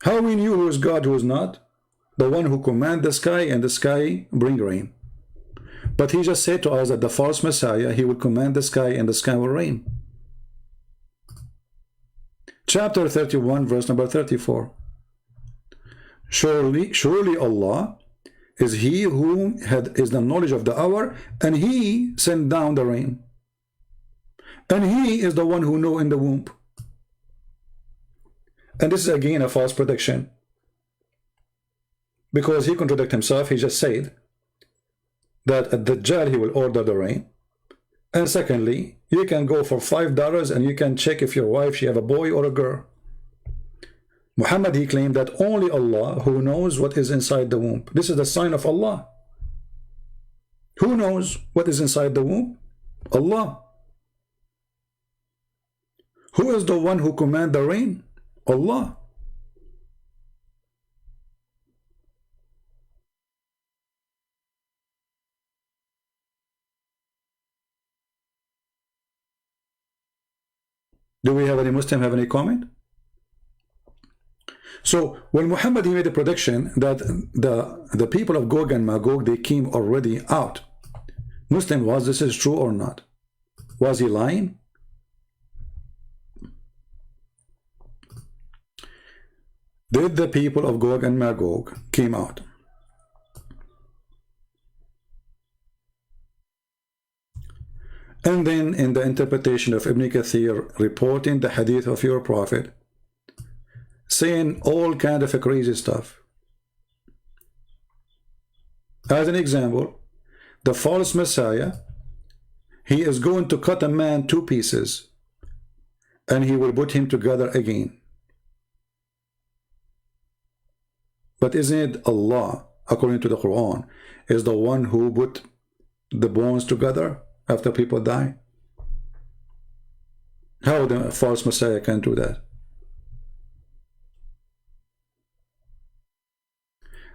S1: How we knew who is God, who is not? The one who command the sky, and the sky bring rain. But he just said to us that the false Messiah, he will command the sky, and the sky will rain. Chapter 31, verse number 34. Surely Allah is he who is the knowledge of the hour, and he sent down the rain. And he is the one who know in the womb. And this is again a false prediction, because he contradicted himself. He just said that at Dajjal he will order the rain. And secondly, you can go for $5 and you can check if your wife, she have a boy or a girl. Muhammad, he claimed that only Allah who knows what is inside the womb. This is the sign of Allah. Who knows what is inside the womb? Allah. Who is the one who command the rain? Allah. Do we have any Muslim have any comment? So when Muhammad, he made a prediction that the people of Gog and Magog, they came already out. Muslim, was this is true or not? Was he lying? Did the people of Gog and Magog came out? And then in the interpretation of Ibn Kathir, reporting the hadith of your prophet, saying all kind of crazy stuff. As an example, the false Messiah, he is going to cut a man 2 pieces, and he will put him together again. But isn't it Allah, according to the Quran, is the one who put the bones together after people die? How the false Messiah can do that?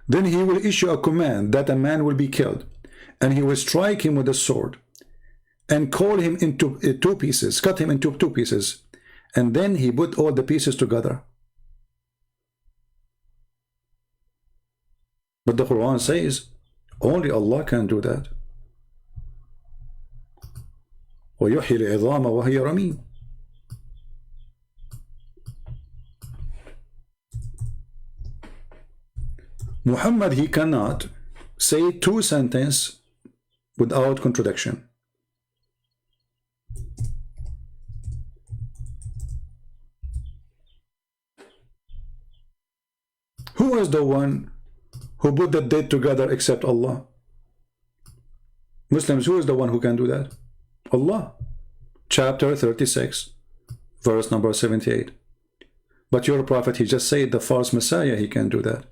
S1: Then he will issue a command that a man will be killed, and he will strike him with a sword and call him into 2 pieces, cut him into 2 pieces, and then he put all the pieces together. But the Quran says only Allah can do that. وَيُحْيِي الْعِظَامَ وَهِيَ رَمِيمٌ. Muhammad, he cannot say 2 sentences without contradiction. Who is the one who put the dead together except Allah? Muslims, who is the one who can do that? Allah. Chapter 36, verse number 78. But your prophet, he just said the false Messiah, he can do that.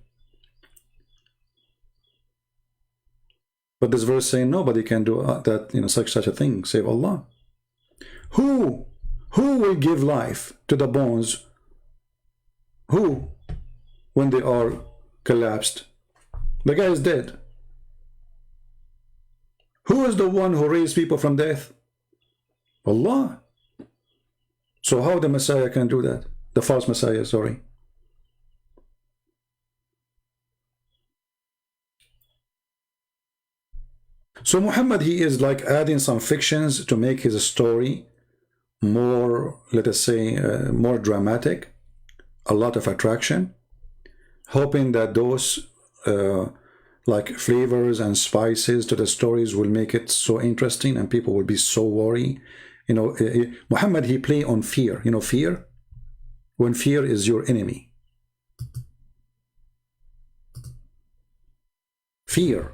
S1: But this verse saying nobody can do that, such a thing, save Allah. Who will give life to the bones? Who? When they are collapsed. The guy is dead. Who is the one who raised people from death? Allah. So how the Messiah can do that? The false Messiah, sorry. So Muhammad, he is like adding some fictions to make his story more, let us say, more dramatic, a lot of attraction, hoping that those like flavors and spices to the stories will make it so interesting and people will be so worried. Muhammad, he play on fear. Fear? When fear is your enemy. Fear.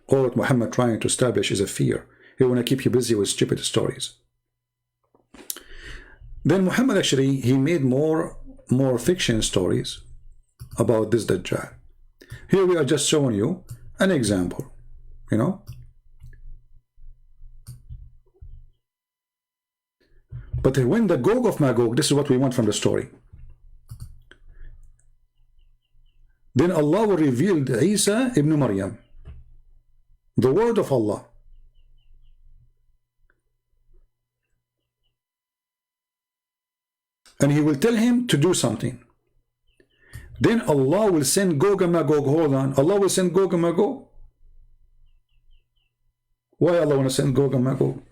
S1: All what Muhammad trying to establish is a fear. He want to keep you busy with stupid stories. Then Muhammad actually, he made more fiction stories about this Dajjal. Here we are just showing you an example, But when the Gog of Magog, this is what we want from the story. Then Allah will reveal Isa ibn Maryam, the word of Allah. and he will tell him to do something. Then Allah will send Gog and Magog. Hold on. Allah will send Gog and Magog. Why Allah want to send Gog and Magog?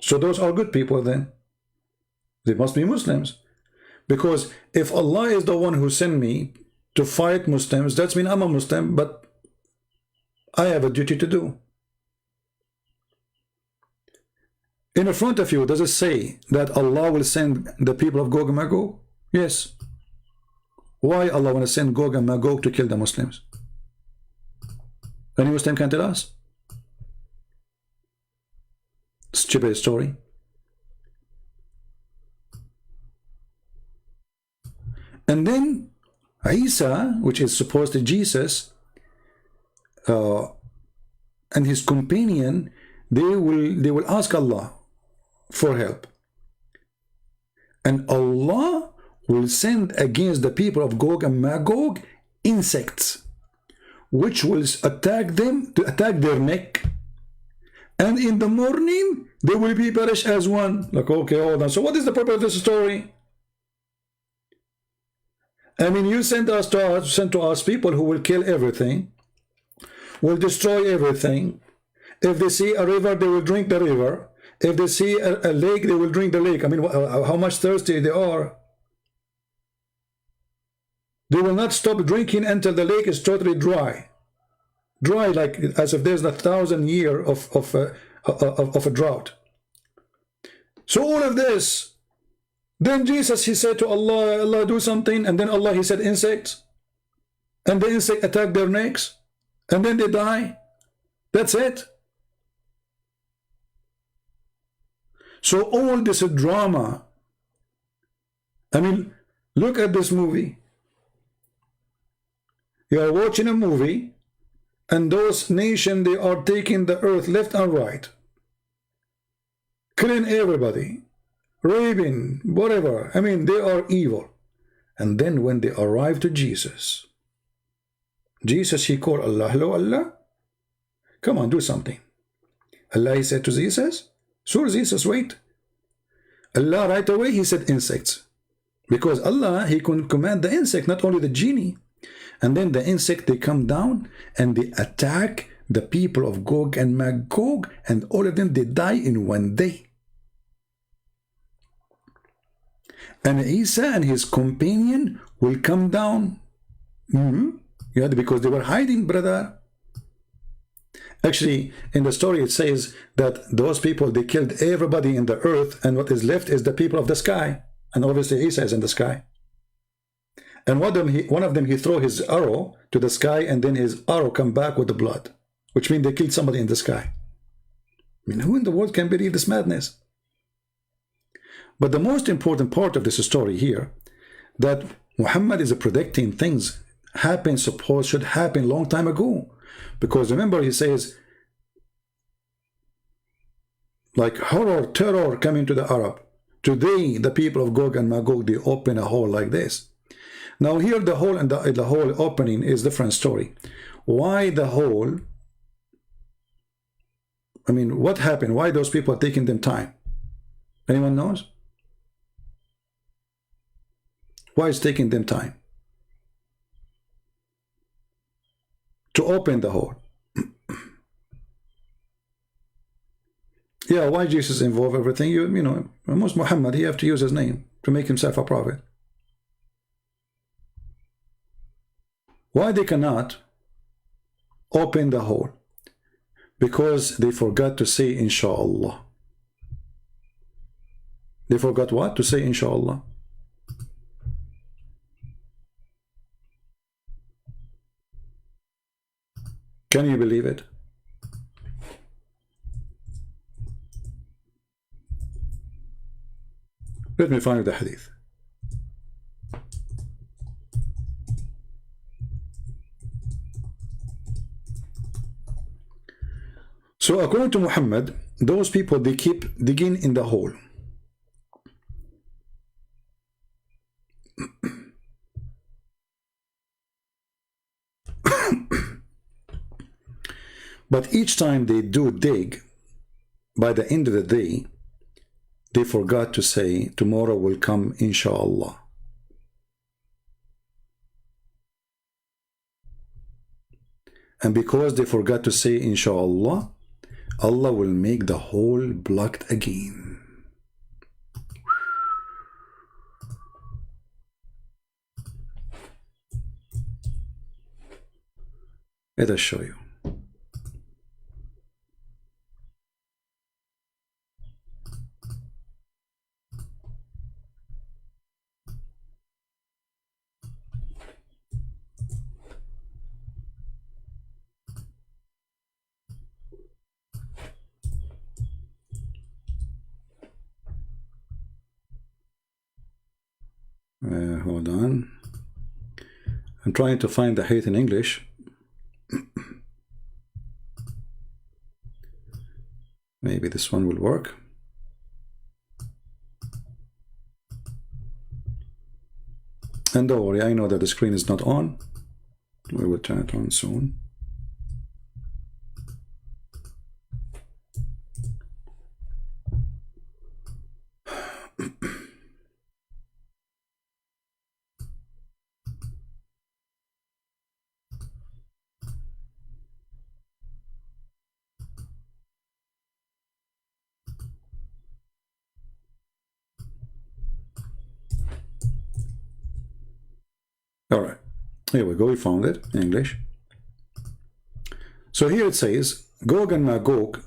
S1: So those are good people then. They must be Muslims. Because if Allah is the one who sent me to fight Muslims, that means I'm a Muslim, but I have a duty to do. In front of you, does it say that Allah will send the people of Gog and Magog? Yes. Why Allah want to send Gog and Magog to kill the Muslims? Any Muslim can tell us? Stupid story. And then Isa, which is supposed to Jesus, and his companion, they will ask Allah for help, and Allah will send against the people of Gog and Magog insects, which will attack them, to attack their neck, and in the morning they will be perished as one. Like, okay, hold on. So what is the purpose of this story? I mean, you sent to us people who will kill everything, will destroy everything. If they see a river, they will drink the river. If they see a lake, they will drink the lake. I mean, how much thirsty they are. They will not stop drinking until the lake is totally dry. Dry, like as if there's 1,000 years of a drought. So all of this. Then Jesus, he said to Allah, Allah do something, and then Allah, he said insects, and the insect attack their necks, and then they die. That's it. So all this drama, I mean, look at this movie. You are watching a movie, and those nations, they are taking the earth left and right, killing everybody, raping, whatever. I mean, they are evil. And then when they arrive to Jesus, he called Allah. Hello, Allah. Come on, do something. Allah, he said to Jesus. So Jesus, wait. Allah right away, he said insects. Because Allah, he can command the insect, not only the genie. And then the insect, they come down and they attack the people of Gog and Magog, and all of them, they die in one day. And Isa and his companion will come down. Yeah, because they were hiding, brother. Actually, in the story, it says that those people, they killed everybody in the earth, and what is left is the people of the sky. And obviously, Isa is in the sky. And one of them, he threw his arrow to the sky, and then his arrow come back with the blood, which means they killed somebody in the sky. I mean, who in the world can believe this madness? But the most important part of this story here, that Muhammad is predicting things should happen long time ago. Because remember, he says, like horror, terror coming to the Arab. Today, the people of Gog and Magog, they open a hole like this. Now here, the hole and the hole opening is a different story. Why the hole? I mean, what happened? Why those people are taking them time? Anyone knows? Why it's taking them time to open the hole? Yeah, why Jesus involve everything? You know, almost Muhammad, he have to use his name to make himself a prophet. Why they cannot open the hole? Because they forgot to say inshallah. They forgot what? To say inshallah. Can you believe it? Let me find the hadith. So according to Muhammad, those people, they keep digging in the hole. But each time they do dig, by the end of the day, they forgot to say tomorrow will come inshallah. And because they forgot to say inshallah, Allah will make the hole blocked again. Let us show you. Hold on. I'm trying to find the hate in English. Maybe this one will work. And don't worry, I know that the screen is not on. We will turn it on soon. All right, here we go. We found it in English. So here it says, Gog and Magog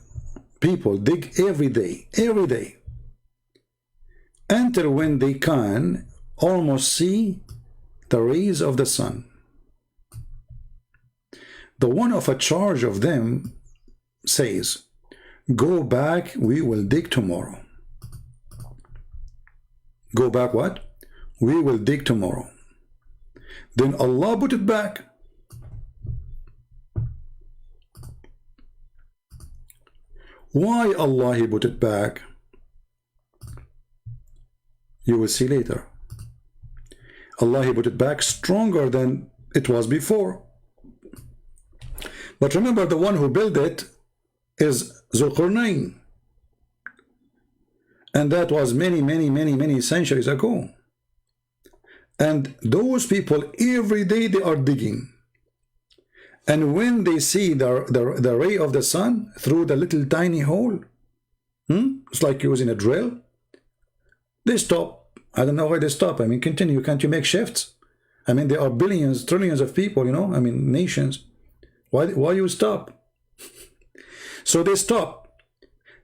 S1: people dig every day, until when they can almost see the rays of the sun. The one of a charge of them says, go back, we will dig tomorrow. Go back what? We will dig tomorrow. Then Allah put it back. Why Allah He put it back? You will see later. Allah He put it back stronger than it was before. But remember, the one who built it is Zulqarnain. And that was many centuries ago. And those people, every day they are digging. And when they see the ray of the sun through the little tiny hole, it's like using a drill, they stop. I don't know why they stop. I mean, continue. Can't you make shifts? I mean, there are billions, trillions of people, you know, I mean, nations. Why you stop? So they stop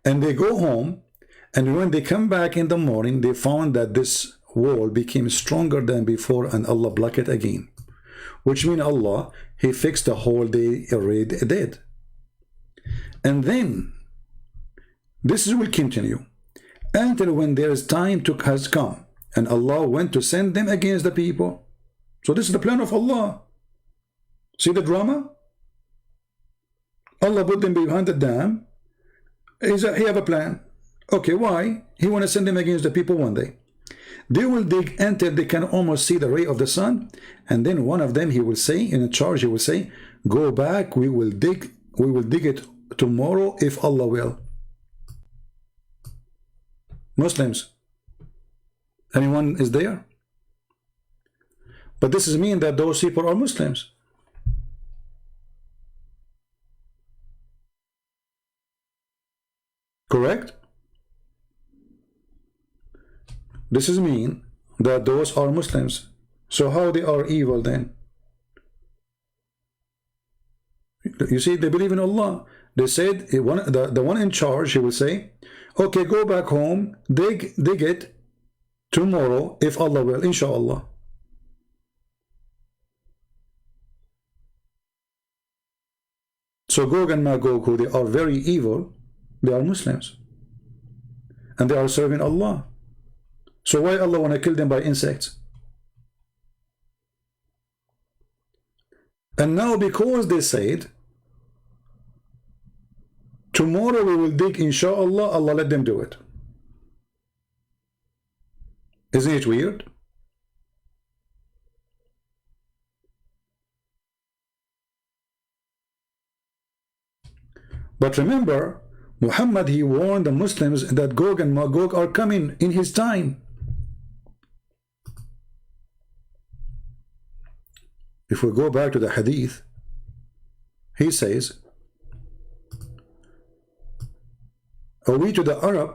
S1: and they go home. And when they come back in the morning, they found that this wall became stronger than before, and Allah blocked it again. Which means Allah, He fixed the hole they already did. And then, this will continue until when there is time has come, and Allah went to send them against the people. So this is the plan of Allah. See the drama? Allah put them behind the dam. He have a plan. Okay, why? He want to send them against the people one day. They will dig until they can almost see the ray of the sun, and then one of them, he will say, in a charge, he will say, go back, we will dig it tomorrow if Allah will. Muslims, anyone is there? But this is mean that those people are Muslims. Correct? This is mean that those are Muslims. So how they are evil then? You see, they believe in Allah. They said, the one in charge, he will say, okay, go back home, dig it tomorrow if Allah will, inshallah. So Gog and Magog, who they are very evil, they are Muslims. And they are serving Allah. So why Allah want to kill them by insects? And now because they said, tomorrow we will dig, inshallah, Allah let them do it. Isn't it weird? But remember, Muhammad, he warned the Muslims that Gog and Magog are coming in his time. If we go back to the hadith, he says, "Are we to the Arab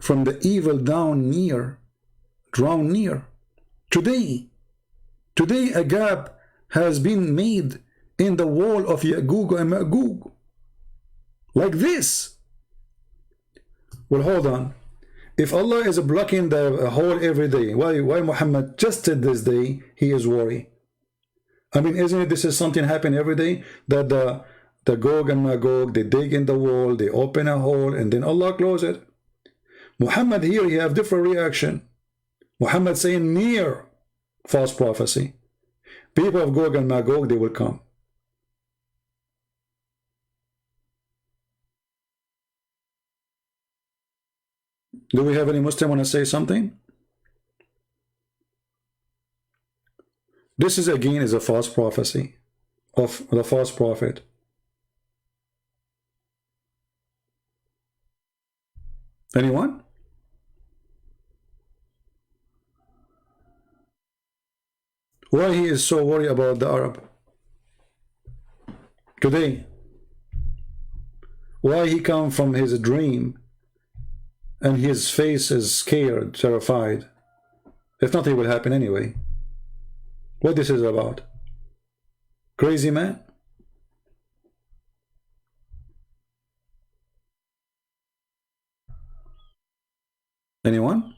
S1: from the evil drawn near? Today a gap has been made in the wall of Ya'juj and Ma'juj, like this." Well, hold on. If Allah is blocking the hole every day, why Muhammad just said this day he is worried? I mean, isn't it this is something happen every day, that the Gog and Magog, they dig in the wall, they open a hole, and then Allah close it? Muhammad here, he have different reaction. Muhammad saying near false prophecy. People of Gog and Magog, they will come. Do we have any Muslim want to say something? This is again is a false prophecy of the false prophet. Anyone? Why he is so worried about the Arab today? Why he come from his dream and his face is scared, terrified, if nothing will happen anyway? What this is about? Crazy man? Anyone?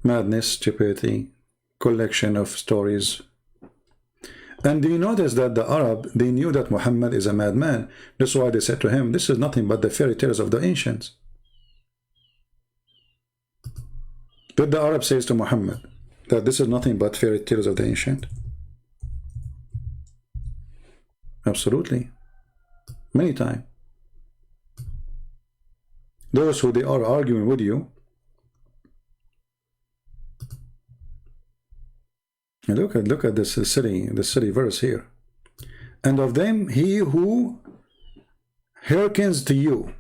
S1: Madness, stupidity, collection of stories. And do you notice that the Arab, they knew that Muhammad is a madman? That's why they said to him, this is nothing but the fairy tales of the ancients. Did the Arab says to Muhammad that this is nothing but fairy tales of the ancient? Absolutely. Many times. Those who they are arguing with you, look at this city verse here. And of them he who hearkens to you,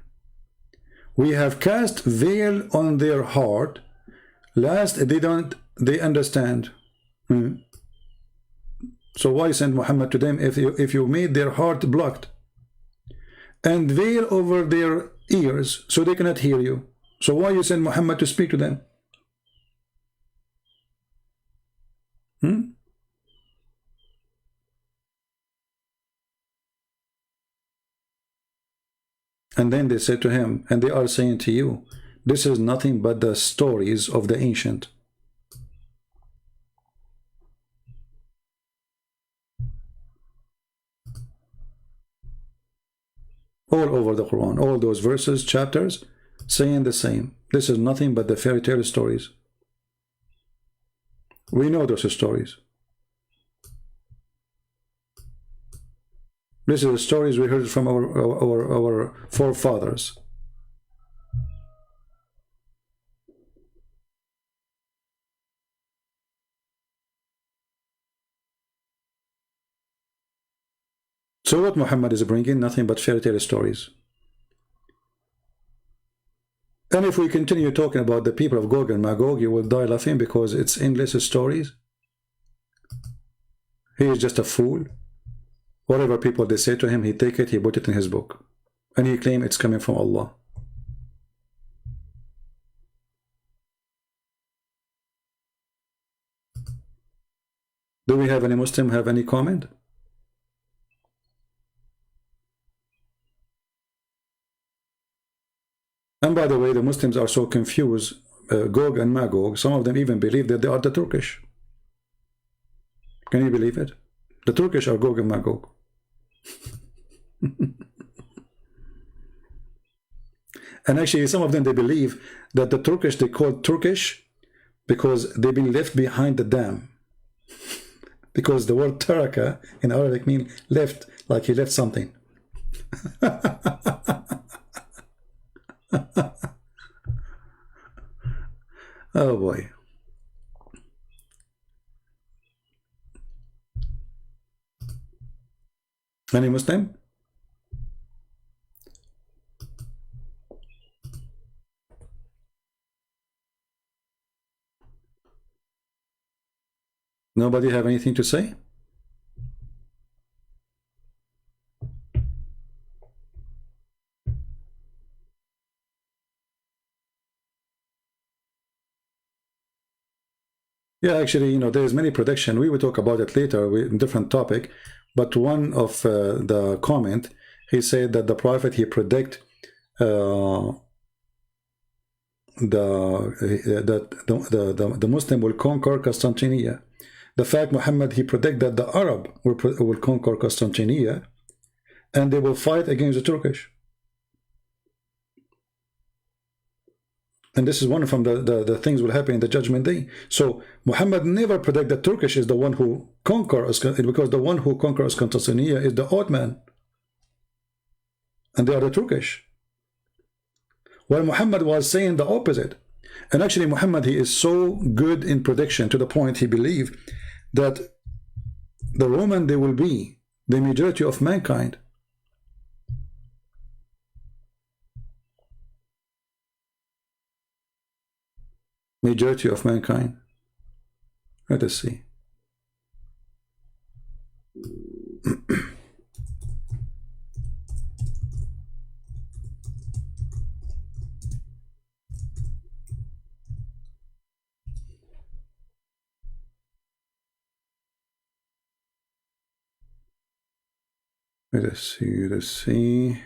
S1: we have cast veil on their heart, lest they understand. So why send Muhammad to them if you made their heart blocked, and veil over their ears so they cannot hear you? So why you send Muhammad to speak to them? And then they said to him, and they are saying to you, this is nothing but the stories of the ancient. All over the Quran, all those verses, chapters, saying the same. This is nothing but the fairy tale stories. We know those stories. This is the stories we heard from our forefathers. So what Muhammad is bringing? Nothing but fairy tale stories. And if we continue talking about the people of Gog and Magog, you will die laughing because it's endless stories. He is just a fool. Whatever people they say to him, he take it, he put it in his book, and he claim it's coming from Allah. Do we have any Muslim have any comment? And by the way, the Muslims are so confused, Gog and Magog, some of them even believe that they are the Turkish. Can you believe it? The Turkish are Gog and Magog. And actually some of them, they believe that the Turkish, they call Turkish because they've been left behind the dam. Because the word taraka in Arabic means left, like he left something. Oh boy. Any Muslim? Nobody have anything to say? Yeah, actually, you know, there's many prediction. We will talk about it later with different topic. But one of the comment, he said that the prophet, he predict the Muslim will conquer Constantinople. The fact Muhammad, he predict that the Arab will conquer Constantinople and they will fight against the Turkish. And this is one from the things will happen in the judgment day. So Muhammad never predict that Turkish is the one who conquers, because the one who conquers Constantinople is the Ottoman. And they are the Turkish. While Muhammad was saying the opposite. And actually Muhammad, he is so good in prediction to the point he believed that the Roman, they will be the majority of mankind. Majority of mankind. Let us see. Let us see, let's see.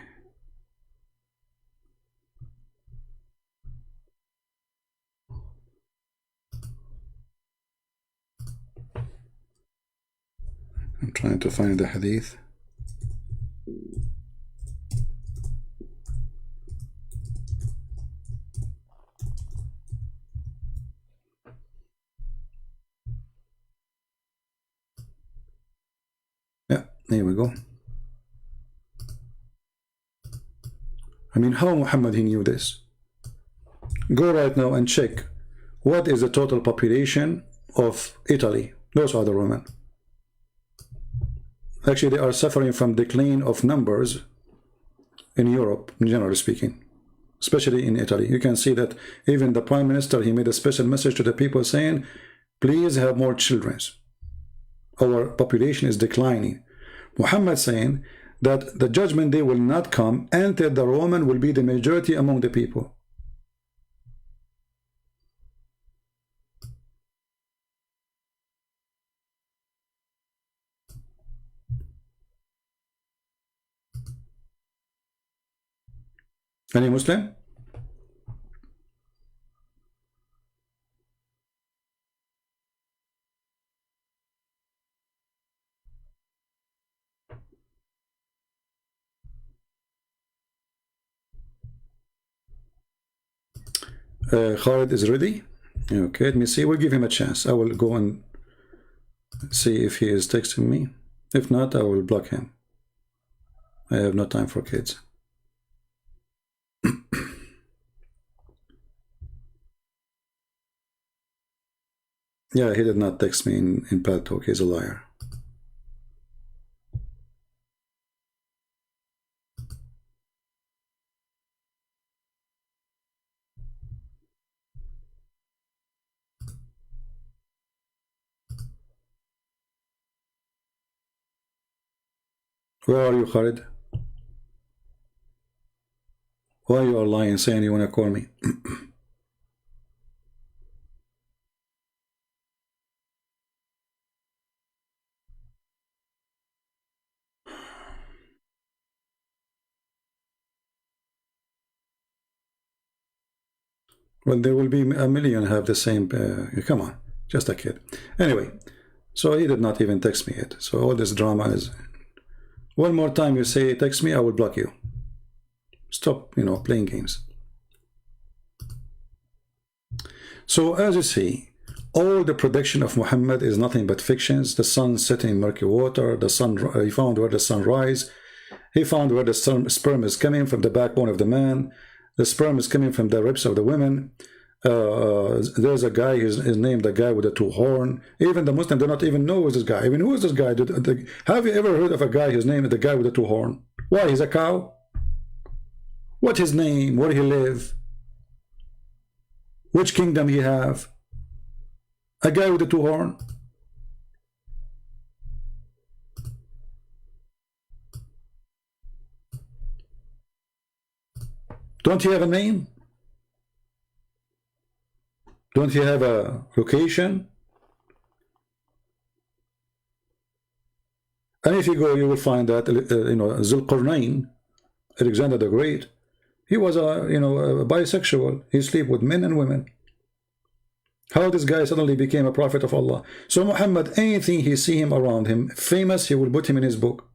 S1: I'm trying to find the hadith. Yeah, here we go. I mean, how Muhammad, he knew this? Go right now and check what is the total population of Italy. Those are the Roman. Actually, they are suffering from decline of numbers in Europe, generally speaking, especially in Italy. You can see that even the Prime Minister, he made a special message to the people saying, please have more children. Our population is declining. Muhammad saying that the judgment day will not come until the Roman will be the majority among the people. Any Muslim? Khalid is ready. Okay, let me see. We'll give him a chance. I will go and see if he is texting me. If not, I will block him. I have no time for kids. Yeah, he did not text me in PalTalk. He's a liar. Where are you, Khalid? Why you are lying, saying you want to call me? Well, there will be a million have the same. Come on, just a kid. Anyway, so he did not even text me yet. So all this drama is. One more time you say text me, I will block you. Stop, you know, playing games. So as you see, all the prediction of Muhammad is nothing but fictions. The sun setting in murky water, the sun, he found where the sun rise, he found where the sperm is coming from the backbone of the man, the sperm is coming from the ribs of the women, There's a guy, his name, the guy with the two horn. Even the Muslim do not even know who's this guy. I mean, who is this guy? Have you ever heard of a guy, his name is the guy with the two horn? Why, he's a cow? What his name? Where he live? Which kingdom he have? A guy with the two horn? Don't he have a name? Don't you have a location? And if you go, you will find that Zulqarnain, Alexander the Great, he was a a bisexual. He sleep with men and women. How this guy suddenly became a prophet of Allah? So Muhammad, anything he see him around him famous, he will put him in his book.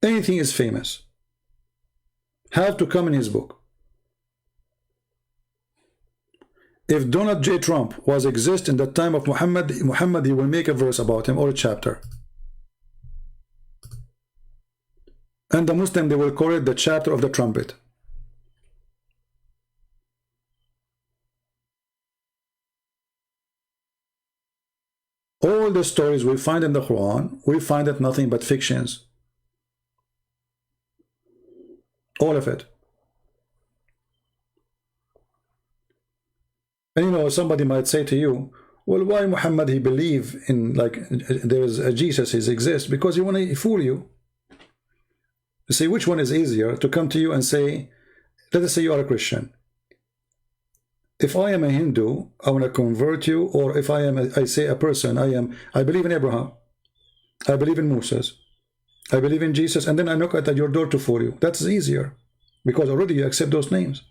S1: Anything is famous have to come in his book. If Donald J. Trump was exist in the time of Muhammad, he will make a verse about him or a chapter. And the Muslim, they will call it the chapter of the trumpet. All the stories we find in the Quran, we find it nothing but fictions. All of it. And somebody might say to you, well, why Muhammad he believe in there is a Jesus, he exists? Because he want to fool you. You see, which one is easier to come to you and say, let us say you are a Christian. If I am a Hindu, I want to convert you, or if I say a person, I believe in Abraham, I believe in Moses, I believe in Jesus, and then I knock at your door to fool you. That's easier, because already you accept those names.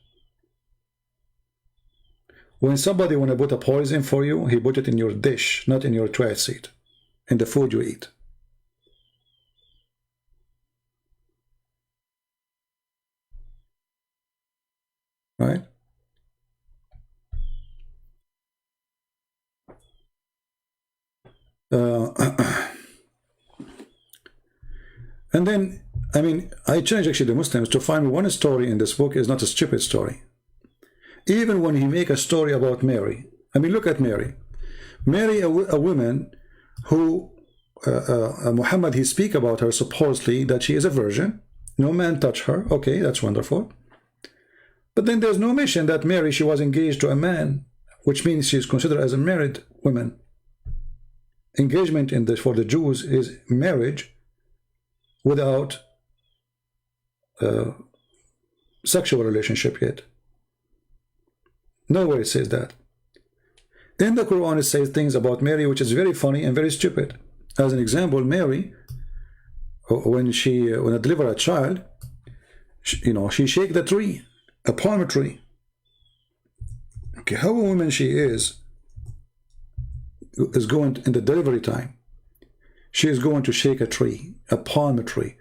S1: When somebody want to put a poison for you, he put it in your dish, not in your toilet seat, in the food you eat. Right? And then, I mean, I challenge actually the Muslims to find one story in this book is not a stupid story. Even when he make a story about Mary, I mean, look at Mary. Mary, a woman who Muhammad, he speak about her supposedly that she is a virgin. No man touch her. Okay, that's wonderful. But then there's no mention that Mary, she was engaged to a man, which means she's considered as a married woman. Engagement for the Jews is marriage without sexual relationship yet. Nowhere it says that. In the Quran, it says things about Mary which is very funny and very stupid. As an example, Mary, when I deliver a child, she shake the tree, a palm tree. Okay, how a woman she is going in the delivery time. She is going to shake a tree, a palm tree.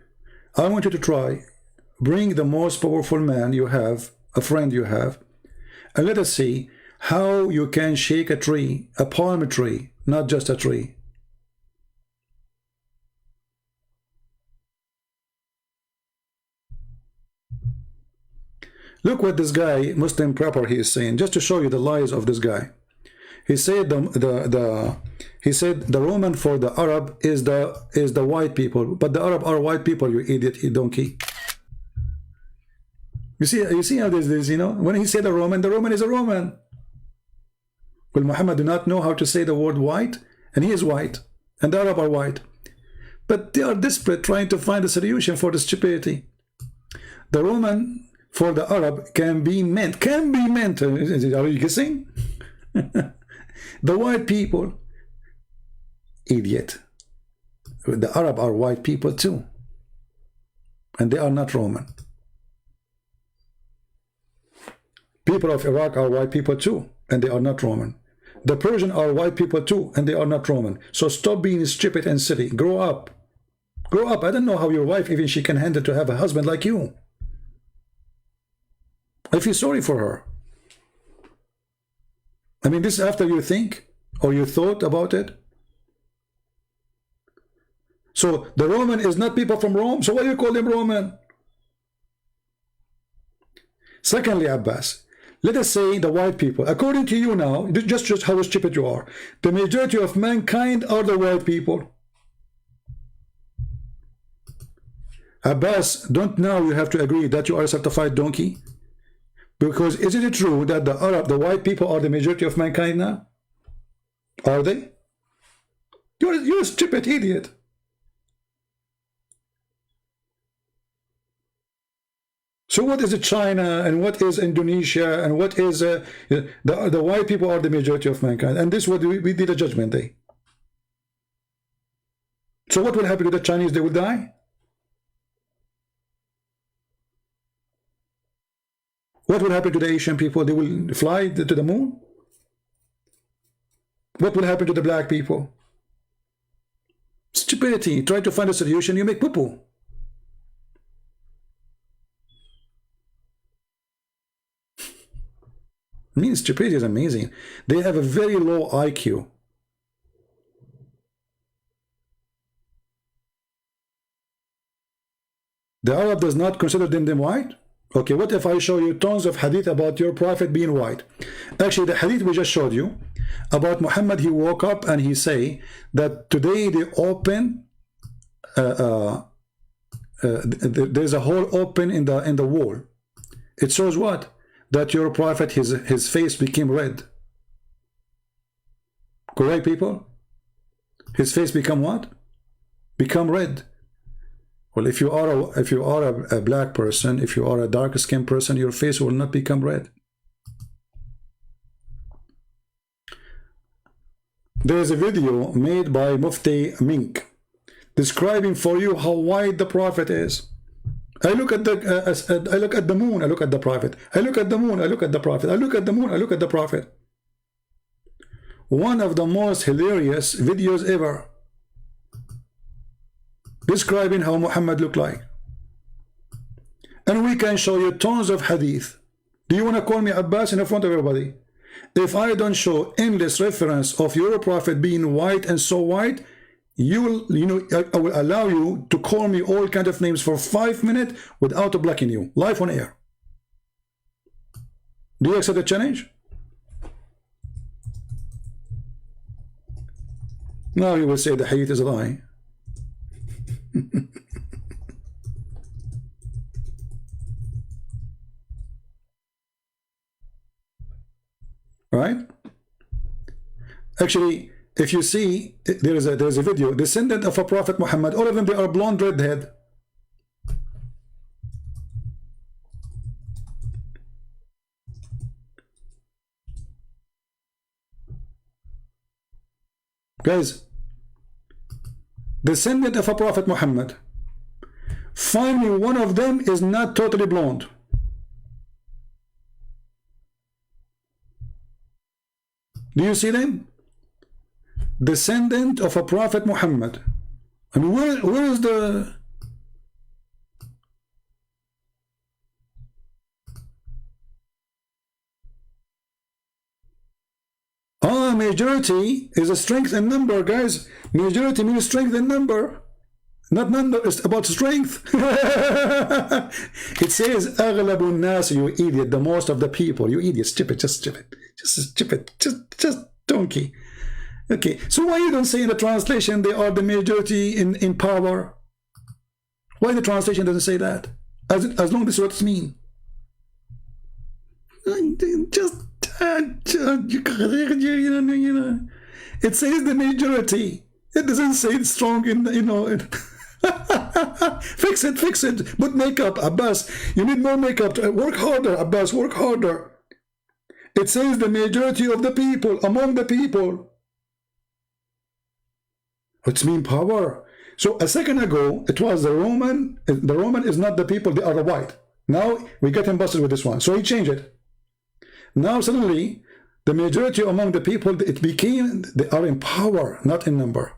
S1: I want you to try, bring the most powerful man you have, a friend you have, and let us see how you can shake a tree, a palm tree, not just a tree. Look what this guy, Muslim proper, he is saying, just to show you the lies of this guy. He said he said the Roman for the Arab is the white people, but the Arab are white people, you idiot, you donkey. You see how this is, when he said the Roman is a Roman. Well, Muhammad do not know how to say the word white, and he is white, and the Arab are white. But they are desperate trying to find a solution for the stupidity. The Roman for the Arab can be meant. Are you guessing? The white people, idiot. The Arab are white people too, and they are not Roman. People of Iraq are white people too, and they are not Roman. The Persian are white people too, and they are not Roman. So stop being stupid and silly. Grow up. Grow up. I don't know how your wife, even she can handle to have a husband like you. I feel sorry for her. I mean, this after you think or you thought about it. So the Roman is not people from Rome. So why do you call them Roman? Secondly, Abbas, let us say the white people, according to you now, just how stupid you are, the majority of mankind are the white people. Abbas, don't now you have to agree that you are a certified donkey? Because isn't it true that the white people are the majority of mankind now? Are they? You're a stupid idiot. So what is China and what is Indonesia and what is the white people are the majority of mankind, and this is what we did a judgment day. So what will happen to the Chinese? They will die. What will happen to the Asian people? They will fly to the moon. What will happen to the black people? Stupidity. Try to find a solution, you make poo-poo. I mean, stupidity is amazing. They have a very low IQ. The Arab does not consider them white? Okay, what if I show you tons of hadith about your prophet being white? Actually, the hadith we just showed you about Muhammad, he woke up and he say that today they open, there's a hole open in the wall. It shows what? That your prophet, his face became red. Correct, people? His face become what? Become red. Well, if you are a black person, if you are a dark skinned person, your face will not become red. There is a video made by Mufti Mink describing for you how white the prophet is. I look at the I look at the moon, I look at the prophet. I look at the moon, I look at the prophet. I look at the moon, I look at the prophet. One of the most hilarious videos ever, describing how Muhammad looked like. And we can show you tons of hadith. Do you want to call me Abbas in front of everybody? If I don't show endless reference of your prophet being white and so white, I will allow you to call me all kinds of names for 5 minutes without blocking you, live on air. Do you accept the challenge? Now you will say the hadith is a lie. Right? Actually, if you see, there is a video, descendant of a prophet Muhammad, all of them, they are blonde redhead. Guys, descendant of a prophet Muhammad, find me one of them is not totally blonde. Do you see them? Descendant of a prophet Muhammad. I mean, where is the... majority is a strength in number, guys. Majority means strength in number. Not number, it's about strength. It says, أغلب الناس, you idiot, the most of the people. You idiot, stupid, just stupid. Just stupid, just donkey. Okay, so why you don't say in the translation they are the majority in power? Why the translation doesn't say that? As long as this is what it means. It says the majority. It doesn't say it's strong in, Fix it. Put makeup, Abbas. You need more makeup. Work harder, Abbas. Work harder. It says the majority of the people, among the people. It's mean power. So a second ago, it was the Roman. The Roman is not the people, they are the white. Now we get him busted with this one. So he changed it. Now suddenly, the majority among the people, it became, they are in power, not in number.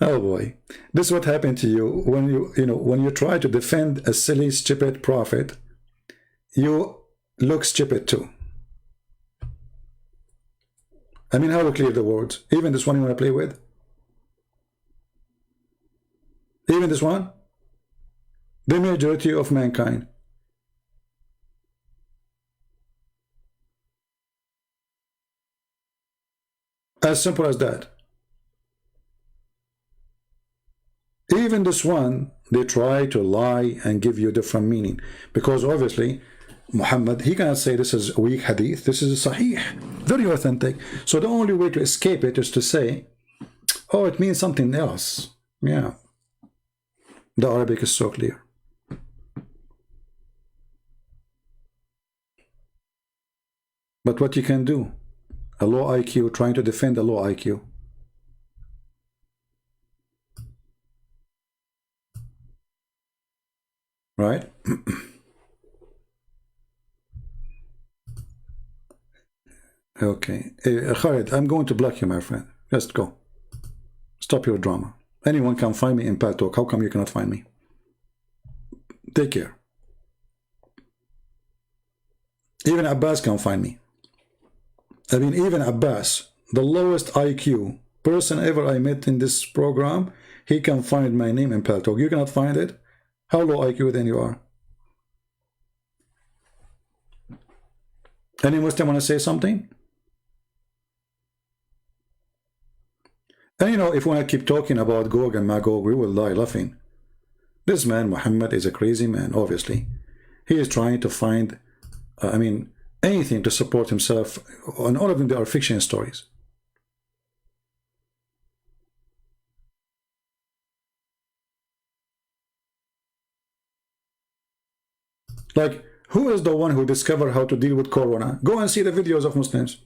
S1: Oh boy, this is what happened to you when you try to defend a silly, stupid prophet. you look stupid too. I mean, how to clear the words? Even this one you want to play with? Even this one? The majority of mankind. As simple as that. Even this one, they try to lie and give you a different meaning. Because obviously, Muhammad, he cannot say this is a weak hadith. This is a sahih, very authentic. So the only way to escape it is to say, oh, it means something else. Yeah. The Arabic is so clear. But what you can do? A low IQ trying to defend a low IQ. Right? Okay. Khalid, I'm going to block you, my friend. Just go. Stop your drama. Anyone can find me in PalTalk. How come you cannot find me? Take care. Even Abbas can find me. I mean, even Abbas, the lowest IQ person ever I met in this program, he can find my name in PalTalk. You cannot find it? How low IQ then you are? Any Muslim want to say something? And you know, if we want to keep talking about Gog and Magog, we will die laughing. This man, Muhammad, is a crazy man, obviously. He is trying to find, I mean, anything to support himself, and all of them, they are fiction stories. Like, who is the one who discovered how to deal with Corona? Go and see the videos of Muslims.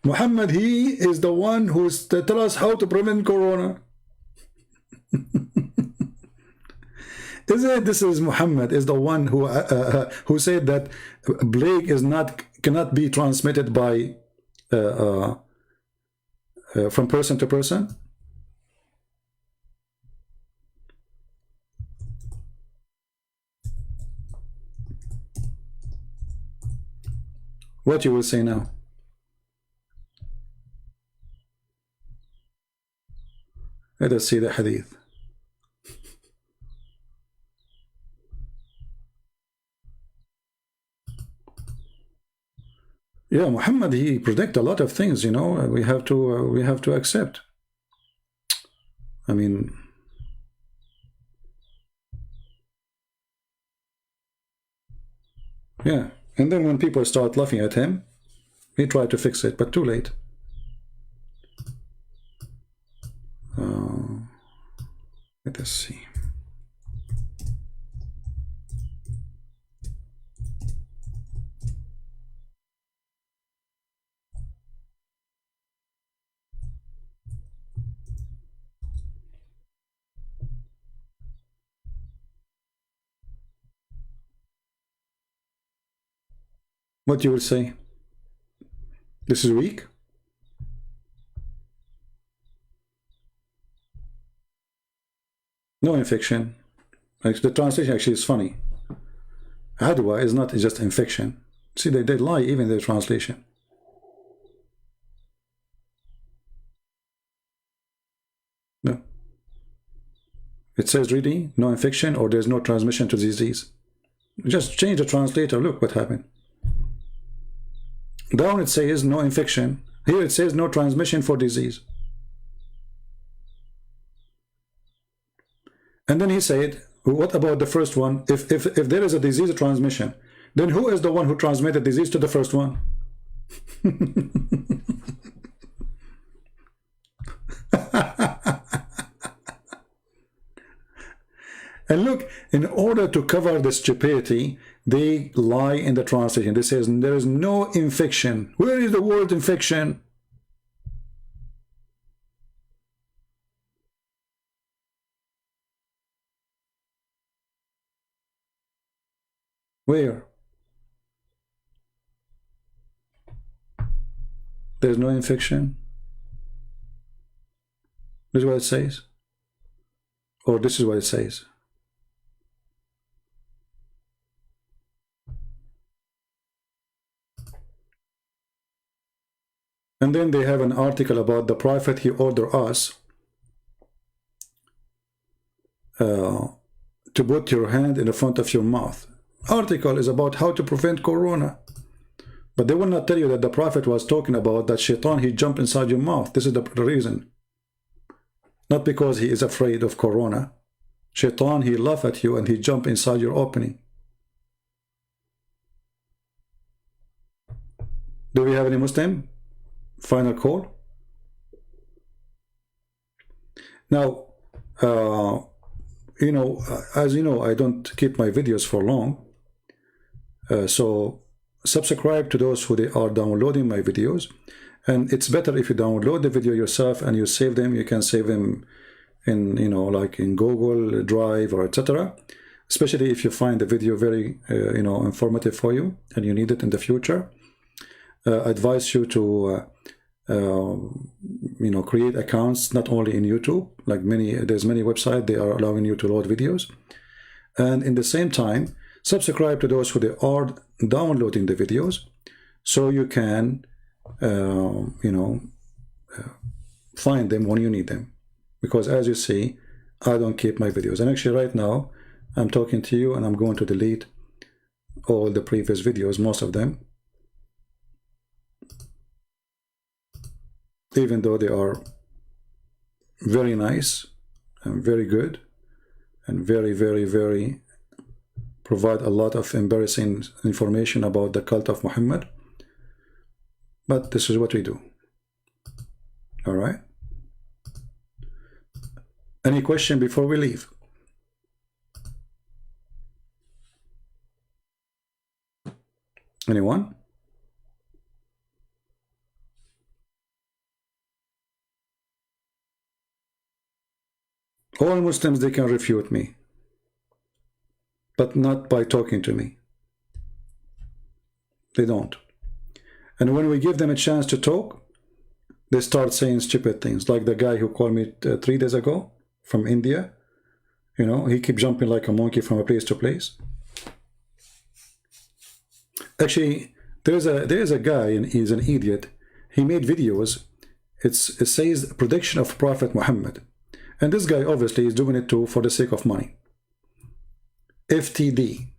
S1: Muhammad, he is the one who tells us how to prevent Corona. Isn't it? This is Muhammad is the one who said that plague is cannot be transmitted by from person to person. What you will say now? Let us see the hadith. Yeah, Muhammad, he predict a lot of things, you know. We have to accept. I mean, yeah. And then when people start laughing at him, he tried to fix it, but too late. Let us see. What you will say? This is weak? No infection. Like, the translation actually is funny. Adwa is not just infection. See, they lie even in their translation. No. It says really no infection or there's no transmission to disease. Just change the translator. Look what happened. Down it says no infection. Here it says no transmission for disease. And then he said, what about the first one? If there is a disease transmission, then who is the one who transmitted disease to the first one? And look, in order to cover the stupidity, they lie in the translation. They say there is no infection. Where is the word infection? Where? There's no infection. This is what it says. Or this is what it says. And then they have an article about the Prophet. He ordered us to put your hand in the front of your mouth. Article is about how to prevent corona. But they will not tell you that the Prophet was talking about that shaitan, he jumped inside your mouth. This is the reason. Not because he is afraid of corona. Shaitan, he laugh at you and he jump inside your opening. Do we have any Muslim? Final call. Now, you know, as you know, I don't keep my videos for long. So subscribe to those who they are downloading my videos. And it's better if you download the video yourself and you save them. You can save them in, you know, like in Google Drive or etc. Especially if you find the video very, you know, informative for you and you need it in the future. Advise you to you know, create accounts not only in YouTube, like there's many websites they are allowing you to load videos, and in the same time subscribe to those who they are downloading the videos, so you can you know, find them when you need them. Because as you see, I don't keep my videos, and actually right now I'm talking to you and I'm going to delete all the previous videos, most of them, even though they are very nice and very good and very provide a lot of embarrassing information about the cult of Muhammad. But this is what we do. All right. Any question before we leave? Anyone? All Muslims, they can refute me, but not by talking to me. They don't. And when we give them a chance to talk, they start saying stupid things, like the guy who called me 3 days ago from India. You know, he keeps jumping like a monkey from a place to place. Actually, there's a guy, and he's an idiot. He made videos. It says prediction of Prophet Muhammad. And this guy obviously is doing it too for the sake of money. FTD.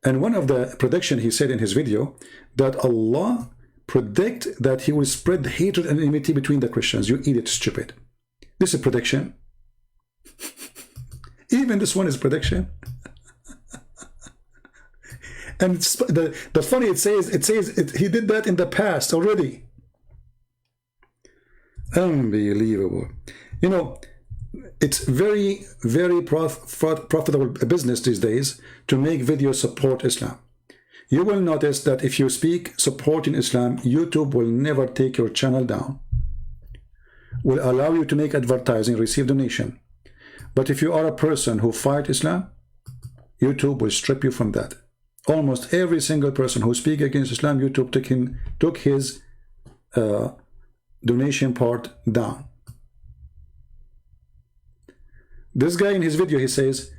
S1: And one of the prediction he said in his video that Allah predict that he will spread hatred and enmity between the Christians. You idiot, stupid. This is prediction. Even this one is prediction. And it's, the funny, it says he did that in the past already. Unbelievable. You know, it's very profitable business these days to make videos support Islam. You will notice that if you speak supporting Islam, YouTube will never take your channel down. Will allow you to make advertising, receive donation. But if you are a person who fight Islam, YouTube will strip you from that. Almost every single person who speaks against Islam, YouTube took his donation part down. This guy in his video, he says,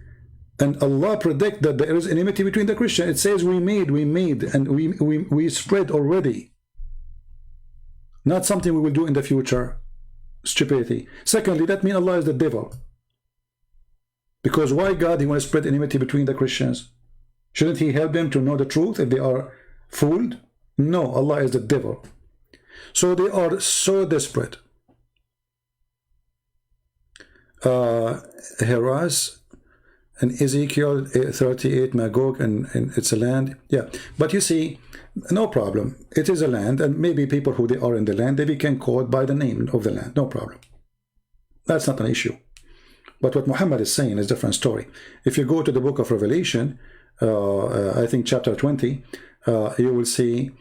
S1: and Allah predict that there is enmity between the Christians. It says we made, and we spread already. Not something we will do in the future. Stupidity. Secondly, that means Allah is the devil. Because why God, he want to spread enmity between the Christians? Shouldn't he help them to know the truth if they are fooled? No, Allah is the devil. So they are so desperate. Heras and Ezekiel 38, Magog, and it's a land. Yeah, but you see, no problem. It is a land, and maybe people who they are in the land, they can call by the name of the land. No problem. That's not an issue. But what Muhammad is saying is a different story. If you go to the book of Revelation, I think chapter 20, you will see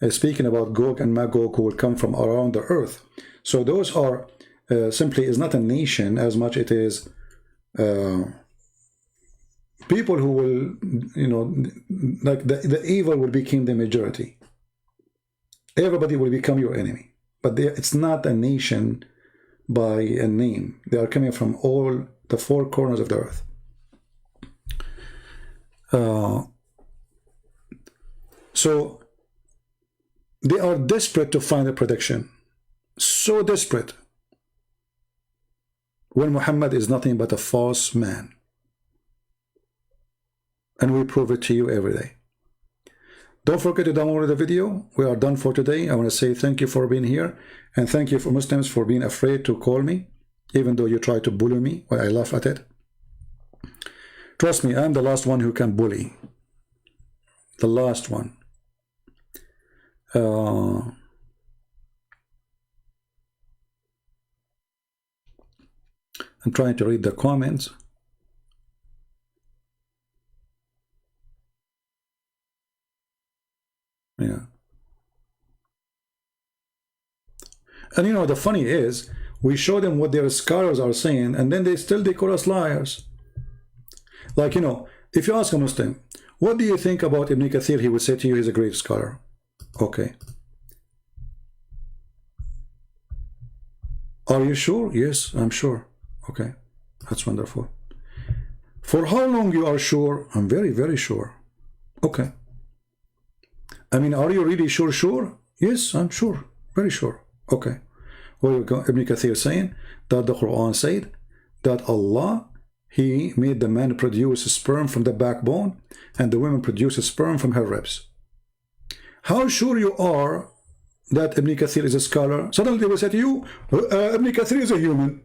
S1: speaking about Gog and Magog who will come from around the earth. So those are simply is not a nation as much it is people who will, you know, like the evil will become the majority. Everybody will become your enemy. But it's not a nation by a name. They are coming from all the four corners of the earth. So They are desperate to find a prediction. So desperate. When Muhammad is nothing but a false man. And we prove it to you every day. Don't forget to download the video. We are done for today. I want to say thank you for being here. And thank you for Muslims for being afraid to call me. Even though you try to bully me. Well, I laugh at it. Trust me, I'm the last one who can bully. The last one. I'm trying to read the comments. Yeah. And you know, the funny is, we show them what their scholars are saying, and then they call us liars. Like, you know, if you ask a Muslim, what do you think about Ibn Kathir? He would say to you, he's a great scholar. Okay. Are you sure? Yes, I'm sure. Okay, that's wonderful. For how long you are sure? I'm very, very sure. Okay. I mean, are you really sure? Yes, I'm sure. Very sure. Okay. Well, Ibn Kathir saying that the Quran said that Allah, He made the man produce sperm from the backbone and the woman produce sperm from her ribs. How sure you are that Ibn Kathir is a scholar? Suddenly they will say to you, Ibn Kathir is a human.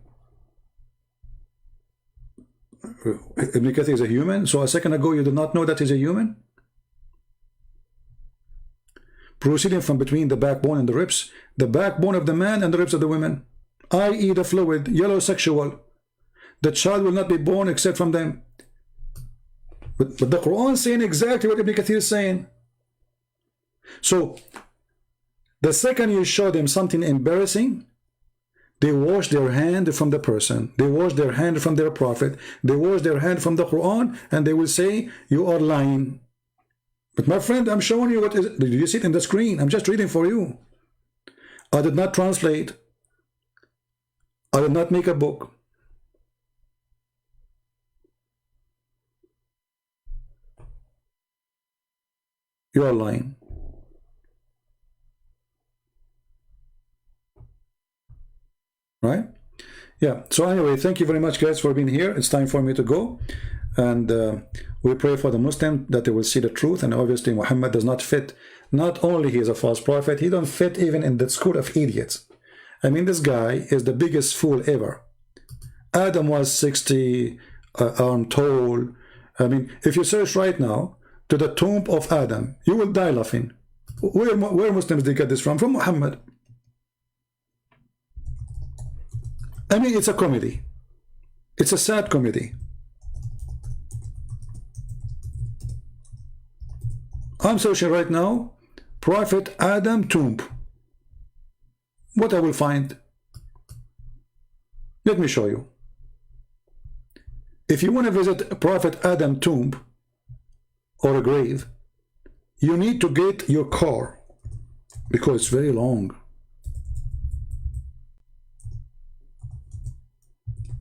S1: Ibn Kathir is a human? So a second ago you did not know that he's a human? Proceeding from between the backbone and the ribs, the backbone of the man and the ribs of the women, i.e. the fluid, yellow sexual. The child will not be born except from them. But the Quran is saying exactly what Ibn Kathir is saying. So, the second you show them something embarrassing, they wash their hand from the person. They wash their hand from their prophet. They wash their hand from the Quran, and they will say, you are lying. But my friend, I'm showing you what is it. Do you see it in the screen? I'm just reading for you. I did not translate. I did not make a book. You are lying. Right? Yeah. So anyway, thank you very much, guys, for being here. It's time for me to go. And we pray for the Muslim that they will see the truth. And obviously Muhammad does not fit. Not only he is a false prophet, he don't fit even in the school of idiots. I mean, this guy is the biggest fool ever. Adam was 60 arm tall. I mean, if you search right now to the tomb of Adam, you will die laughing. Where Muslims they get this from? From Muhammad. I mean, it's a comedy. It's a sad comedy. I'm searching right now, Prophet Adam tomb. What I will find? Let me show you. If you want to visit Prophet Adam tomb or a grave, you need to get your car because it's very long.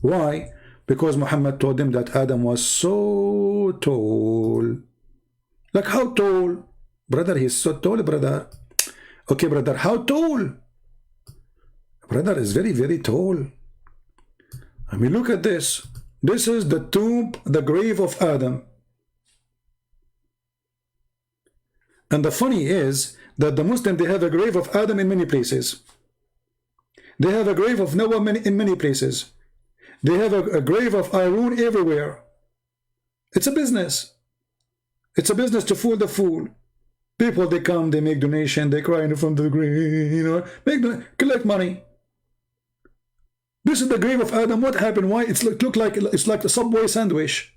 S1: Why? Because Muhammad told them that Adam was so tall. Like how tall? Brother, he's so tall, brother. Okay, brother, how tall? Brother is very, very tall. I mean, look at this. This is the tomb, the grave of Adam. And the funny is that the Muslim, they have a grave of Adam in many places. They have a grave of Noah in many places. They have a grave of Aaron everywhere. It's a business. It's a business to fool the fool. People, they come, they make donation, they cry in front of the grave, you know, collect money. This is the grave of Adam. What happened? Why? It's like a Subway sandwich.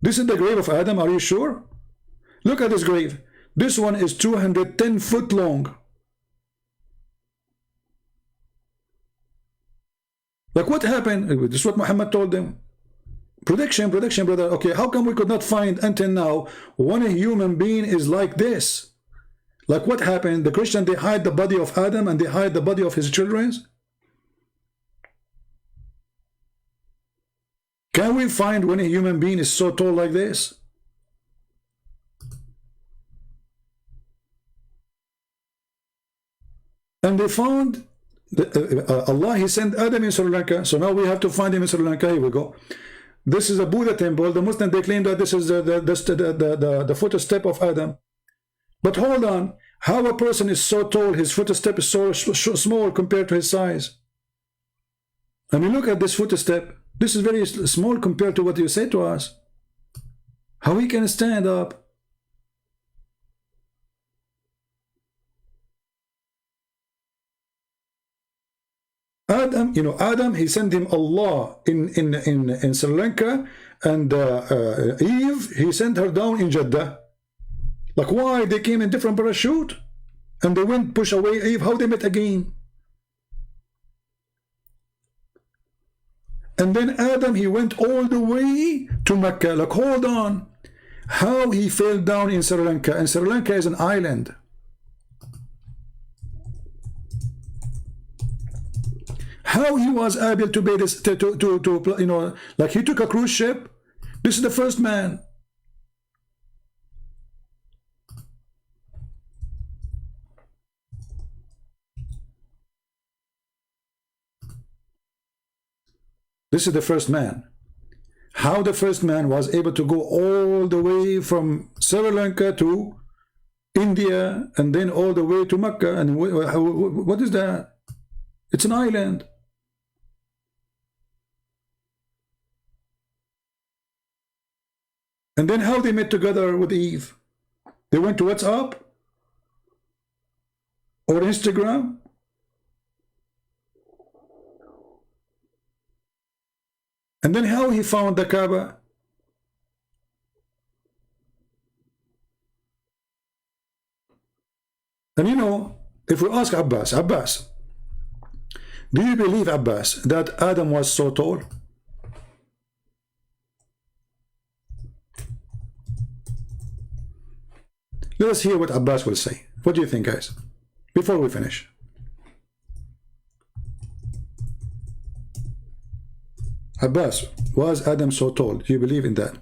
S1: This is the grave of Adam. Are you sure? Look at this grave. This one is 210 foot long. Like what happened? This is what Muhammad told them. Prediction, brother. Okay, how come we could not find until now when a human being is like this? Like what happened? The Christian, they hide the body of Adam and they hide the body of his children. Can we find when a human being is so tall like this? and they found Allah, he sent Adam in Sri Lanka, so now we have to find him in Sri Lanka. Here we go. This is a Buddha temple. The Muslim, they claim that this is the footstep of Adam. But hold on, how a person is so tall, his footstep is so small compared to his size? I mean, look at this footstep. This is very small compared to what you say to us. How he can stand up? Adam, you know, Adam, he sent him Allah in Sri Lanka, and Eve, he sent her down in Jeddah. Like, why? They came in different parachute, and they went push away Eve. How they met again? And then Adam, he went all the way to Mecca. Like, hold on, how he fell down in Sri Lanka? And Sri Lanka is an island. How he was able to be this, to you know, like he took a cruise ship. This is the first man. This is the first man. How the first man was able to go all the way from Sri Lanka to India and then all the way to Mecca. And what is that? It's an island. And then how they met together with Eve? They went to WhatsApp or Instagram? And then how he found the Kaaba? And you know, if we ask Abbas, do you believe, Abbas, that Adam was so tall? Let us hear what Abbas will say. What do you think, guys? Before we finish. Abbas, was Adam so tall? Do you believe in that?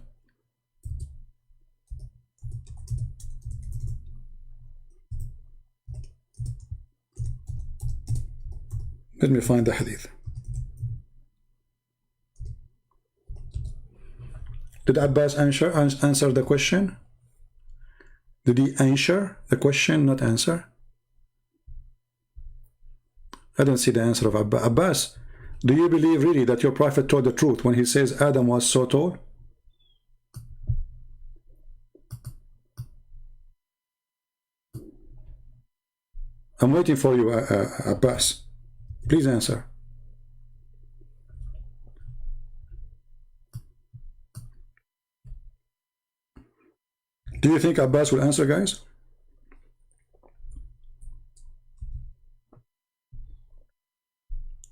S1: Let me find the hadith. Did Abbas answer the question? Did he answer the question, not answer? I don't see the answer of Abbas. Abbas, do you believe really that your prophet told the truth when he says Adam was so tall? I'm waiting for you, Abbas. Please answer. Do you think Abbas will answer, guys?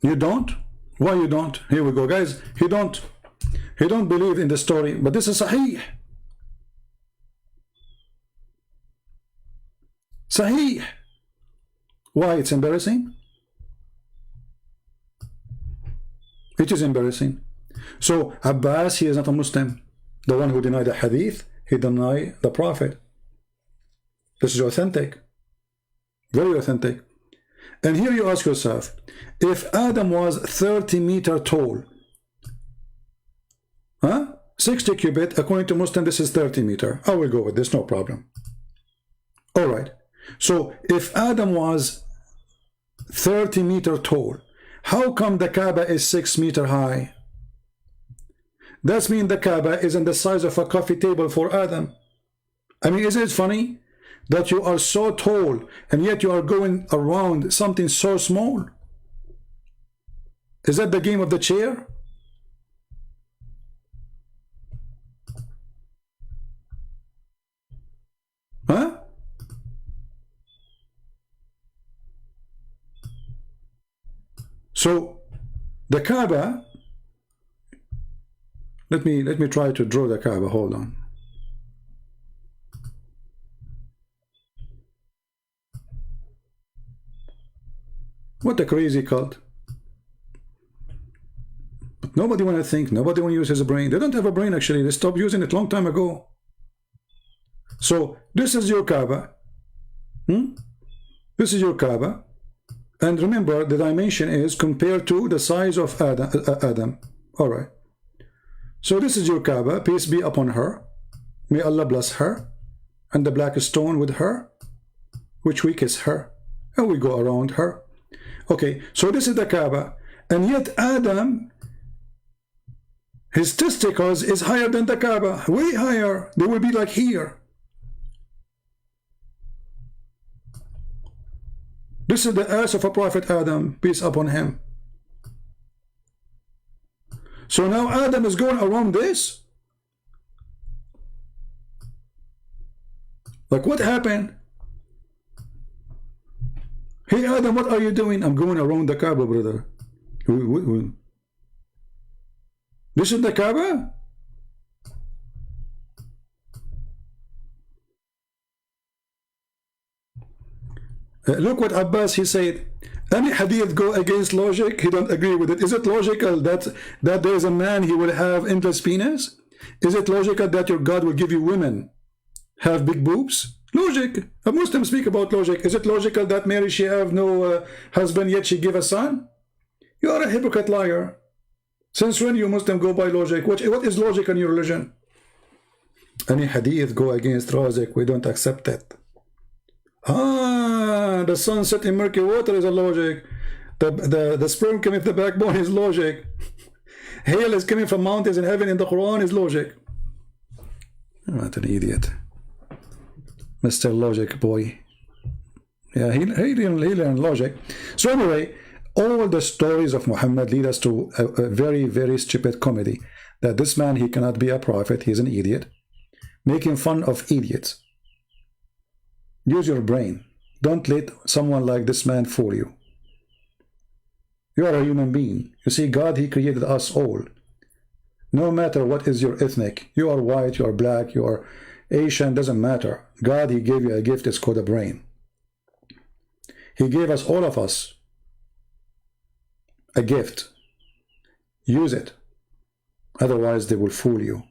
S1: You don't? Why you don't? Here we go, guys. He don't believe in the story, but this is Sahih. Sahih. Why it's embarrassing? It is embarrassing. So Abbas, he is not a Muslim. The one who denied the hadith, he denied the prophet. This is authentic. Very authentic. And here you ask yourself, if Adam was 30 meters tall, 60 cubit, according to Muslim, this is 30 meters. I will go with this, no problem. All right. So if Adam was 30 meters tall, how come the Kaaba is 6 meters high? That means the Kaaba is in the size of a coffee table for Adam. I mean, isn't it funny that you are so tall and yet you are going around something so small? Is that the game of the chair? Huh? So the Kaaba, let me try to draw the Kaaba. Hold on. What a crazy cult. But nobody want to think, nobody want to use his brain. They don't have a brain, actually. They stopped using it long time ago. So this is your Kaaba. This is your Kaaba. And remember, the dimension is compared to the size of Adam. All right. So this is your Kaaba, peace be upon her. May Allah bless her. And the black stone with her, which we kiss her. And we go around her. Okay, so this is the Kaaba. And yet Adam, his testicles is higher than the Kaaba. Way higher. They will be like here. This is the ass of a prophet Adam, peace upon him. So now Adam is going around this? Like what happened? Hey Adam, what are you doing? I'm going around the Kaaba, brother. This is the Kaaba? Look what Abbas, he said. Any hadith go against logic, he don't agree with it. Is it logical that there is a man, he will have endless penis? Is it logical that your God will give you women have big boobs? Logic. A Muslim speak about logic. Is it logical that Mary, she have no husband, yet she give a son? You are a hypocrite liar. Since when you Muslim go by logic? What is logic in your religion? Any hadith go against logic, we don't accept it. Ah, the sun set in murky water is a logic. The sperm coming from the backbone is logic. Hail is coming from mountains in heaven in the Quran is logic. What an idiot. Mr. Logic boy. Yeah, he learned logic. So anyway, all the stories of Muhammad lead us to a very, very stupid comedy. That this man, he cannot be a prophet, he's an idiot. Making fun of idiots. Use your brain. Don't let someone like this man fool you. You are a human being. You see, God, he created us all. No matter what is your ethnic. You are white, you are black, you are Asian, doesn't matter. God, he gave you a gift, it's called a brain. He gave us, all of us, a gift. Use it. Otherwise, they will fool you.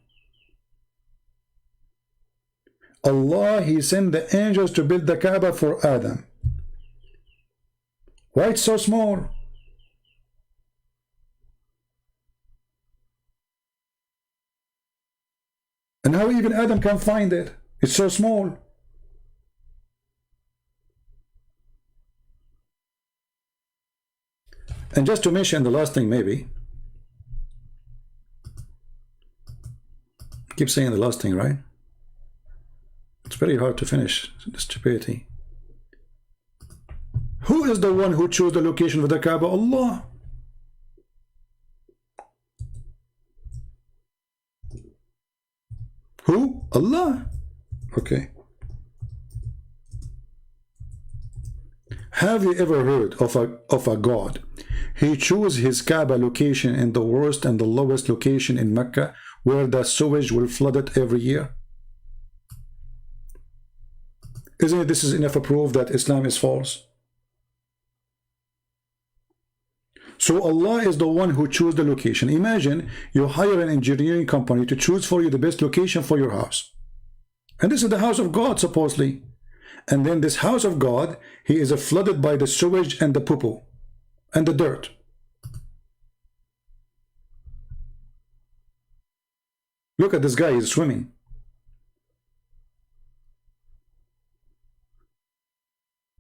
S1: Allah, he sent the angels to build the Kaaba for Adam. Why it's so small? And how even Adam can find it? It's so small. And just to mention the last thing, maybe. I keep saying the last thing, right? It's very hard to finish the stupidity. Who is the one who chose the location of the Kaaba? Allah. Who? Allah. Okay. Have you ever heard of a God? He chose his Kaaba location in the worst and the lowest location in Mecca, where the sewage will flood it every year. Isn't it this is enough proof that Islam is false? So Allah is the one who chose the location. Imagine you hire an engineering company to choose for you the best location for your house. And this is the house of God, supposedly. And then this house of God, he is flooded by the sewage and the poo-poo and the dirt. Look at this guy, he's swimming.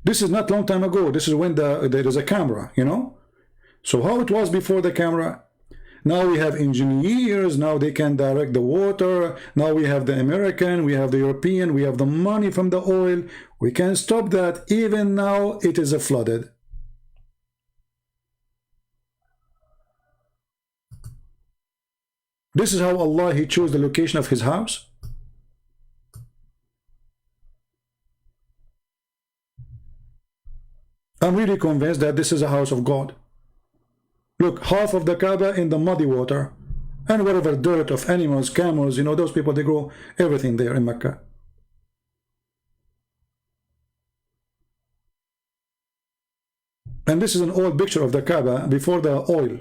S1: This is not long time ago. This is when there is a camera, you know. So how it was before the camera? Now we have engineers. Now they can direct the water. Now we have the American. We have the European. We have the money from the oil. We can stop that. Even now it is flooded. This is how Allah, he chose the location of his house. I'm really convinced that this is a house of God. Look, half of the Kaaba in the muddy water, and whatever dirt of animals, camels, you know, those people, they grow everything there in Mecca. And this is an old picture of the Kaaba before the oil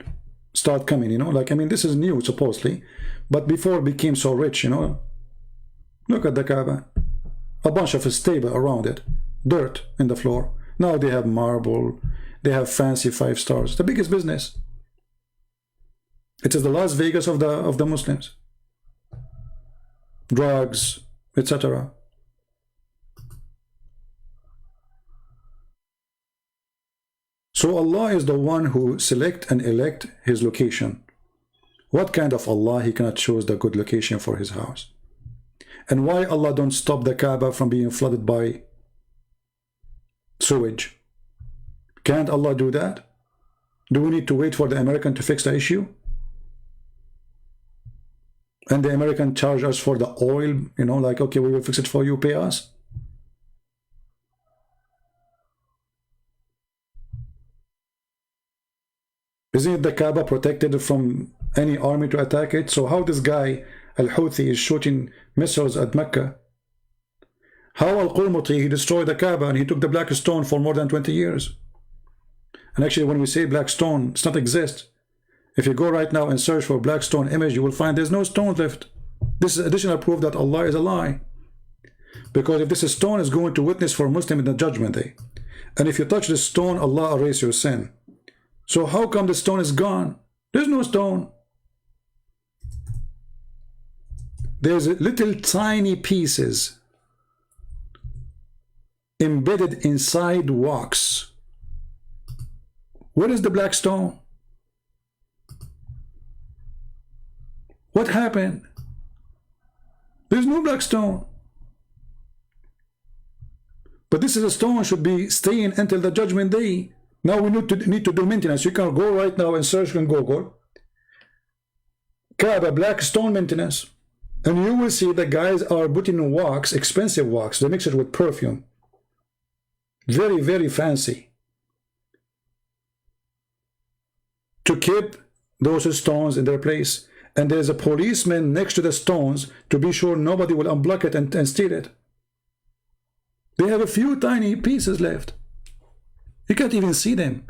S1: start coming, you know, like, I mean, this is new supposedly, but before it became so rich, you know. Look at the Kaaba, a bunch of stable around it, dirt in the floor. Now they have marble, They have fancy 5 stars. The biggest business. It is the Las Vegas of the Muslims. Drugs, etc. So Allah is the one who select and elect his location. What kind of Allah he cannot choose the good location for his house? And why Allah don't stop the Kaaba from being flooded by sewage? Can't Allah do that? Do we need to wait for the American to fix the issue? And the American charge us for the oil, you know, like, okay, we will fix it for you, pay us. Isn't the Kaaba protected from any army to attack it? So how this guy, Al-Houthi, is shooting missiles at Mecca? How Al-Qurmuti, he destroyed the Kaaba and he took the black stone for more than 20 years. And actually, when we say black stone, it's not exist. If you go right now and search for black stone image, you will find there's no stone left. This is additional proof that Allah is a lie. Because if this stone is going to witness for Muslim in the judgment day, and if you touch this stone, Allah erase your sin. So how come the stone is gone? There's no stone. There's little tiny pieces embedded inside rocks. Where is the black stone? What happened? There's no black stone. But this is a stone should be staying until the judgment day. Now we need to do maintenance. You can go right now and search on Google Kaaba black stone maintenance, and you will see the guys are putting wax, expensive wax. They mix it with perfume. Very, very fancy. To keep those stones in their place. And there's a policeman next to the stones to be sure nobody will unblock it and steal it. They have a few tiny pieces left. You can't even see them.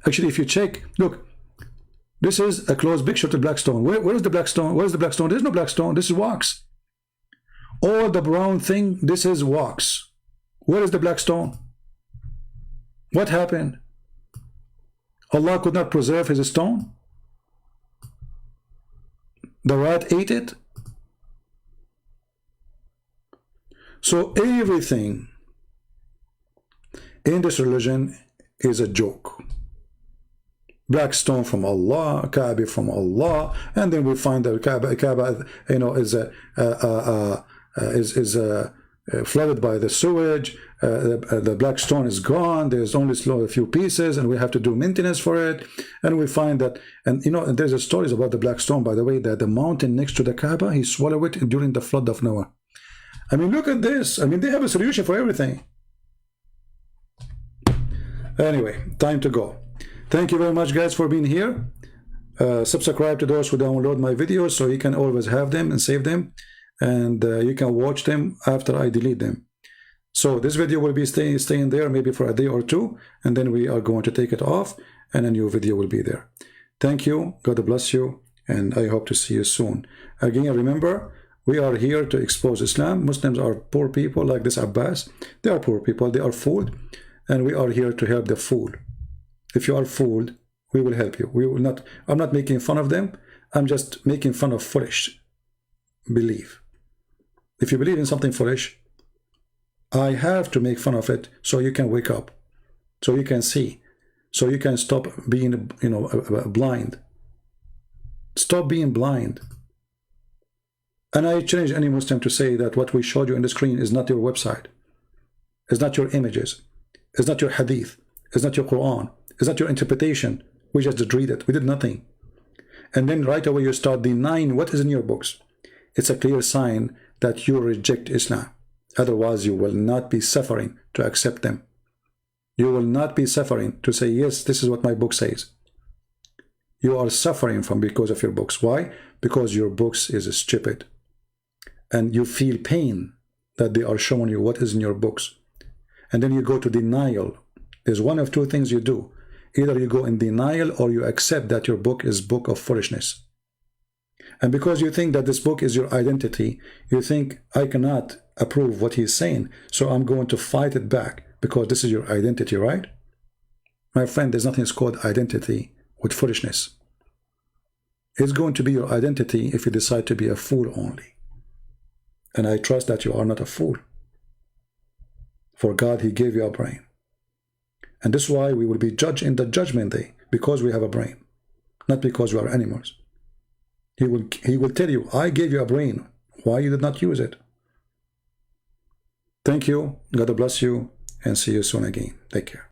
S1: Actually, if you check, look, this is a close picture of the black stone. Where is the black stone? Where is the black stone? There's no black stone. This is wax. All the brown thing, this is wax. Where is the black stone? What happened? Allah could not preserve his stone? The rat ate it? So everything in this religion is a joke. Black stone from Allah, Kaaba from Allah, and then we find that Kaaba, you know, is flooded by the sewage. The black stone is gone. There's only a few pieces, and we have to do maintenance for it. And we find that, and you know, and there's a stories about the black stone, by the way, that the mountain next to the Kaaba, he swallowed it during the flood of Noah. I mean, look at this. I mean, they have a solution for everything. Anyway, time to go. Thank you very much, guys, for being here. Subscribe to those who download my videos so you can always have them and save them, and you can watch them after I delete them. So this video will be staying there maybe for a day or two, and then we are going to take it off and a new video will be there. Thank you. God bless you, and I hope to see you soon. Again, remember, we are here to expose Islam. Muslims are poor people like this Abbas. They are poor people. They are fooled, and we are here to help the fool. If you are fooled, we will help you. We will not. I'm not making fun of them. I'm just making fun of foolish belief. If you believe in something foolish, I have to make fun of it so you can wake up, so you can see, so you can stop being, you know, blind. Stop being blind. And I challenge any Muslim to say that what we showed you on the screen is not your website, it's not your images, it's not your hadith, it's not your Quran, it's not your interpretation. We just read it. We did nothing. And then right away you start denying what is in your books. It's a clear sign that you reject Islam. Otherwise, you will not be suffering to accept them. You will not be suffering to say, yes, this is what my book says. You are suffering from because of your books. Why? Because your books is stupid. And you feel pain that they are showing you what is in your books. And then you go to denial. There's one of two things you do. Either you go in denial or you accept that your book is book of foolishness. And because you think that this book is your identity, you think, I cannot approve what he's saying, so I'm going to fight it back because this is your identity, right? My friend, there's nothing called identity with foolishness. It's going to be your identity if you decide to be a fool only. And I trust that you are not a fool. For God, He gave you a brain. And this is why we will be judged in the judgment day, because we have a brain, not because we are animals. He will tell you, I gave you a brain. Why you did not use it? Thank you. God bless you, and see you soon again. Take care.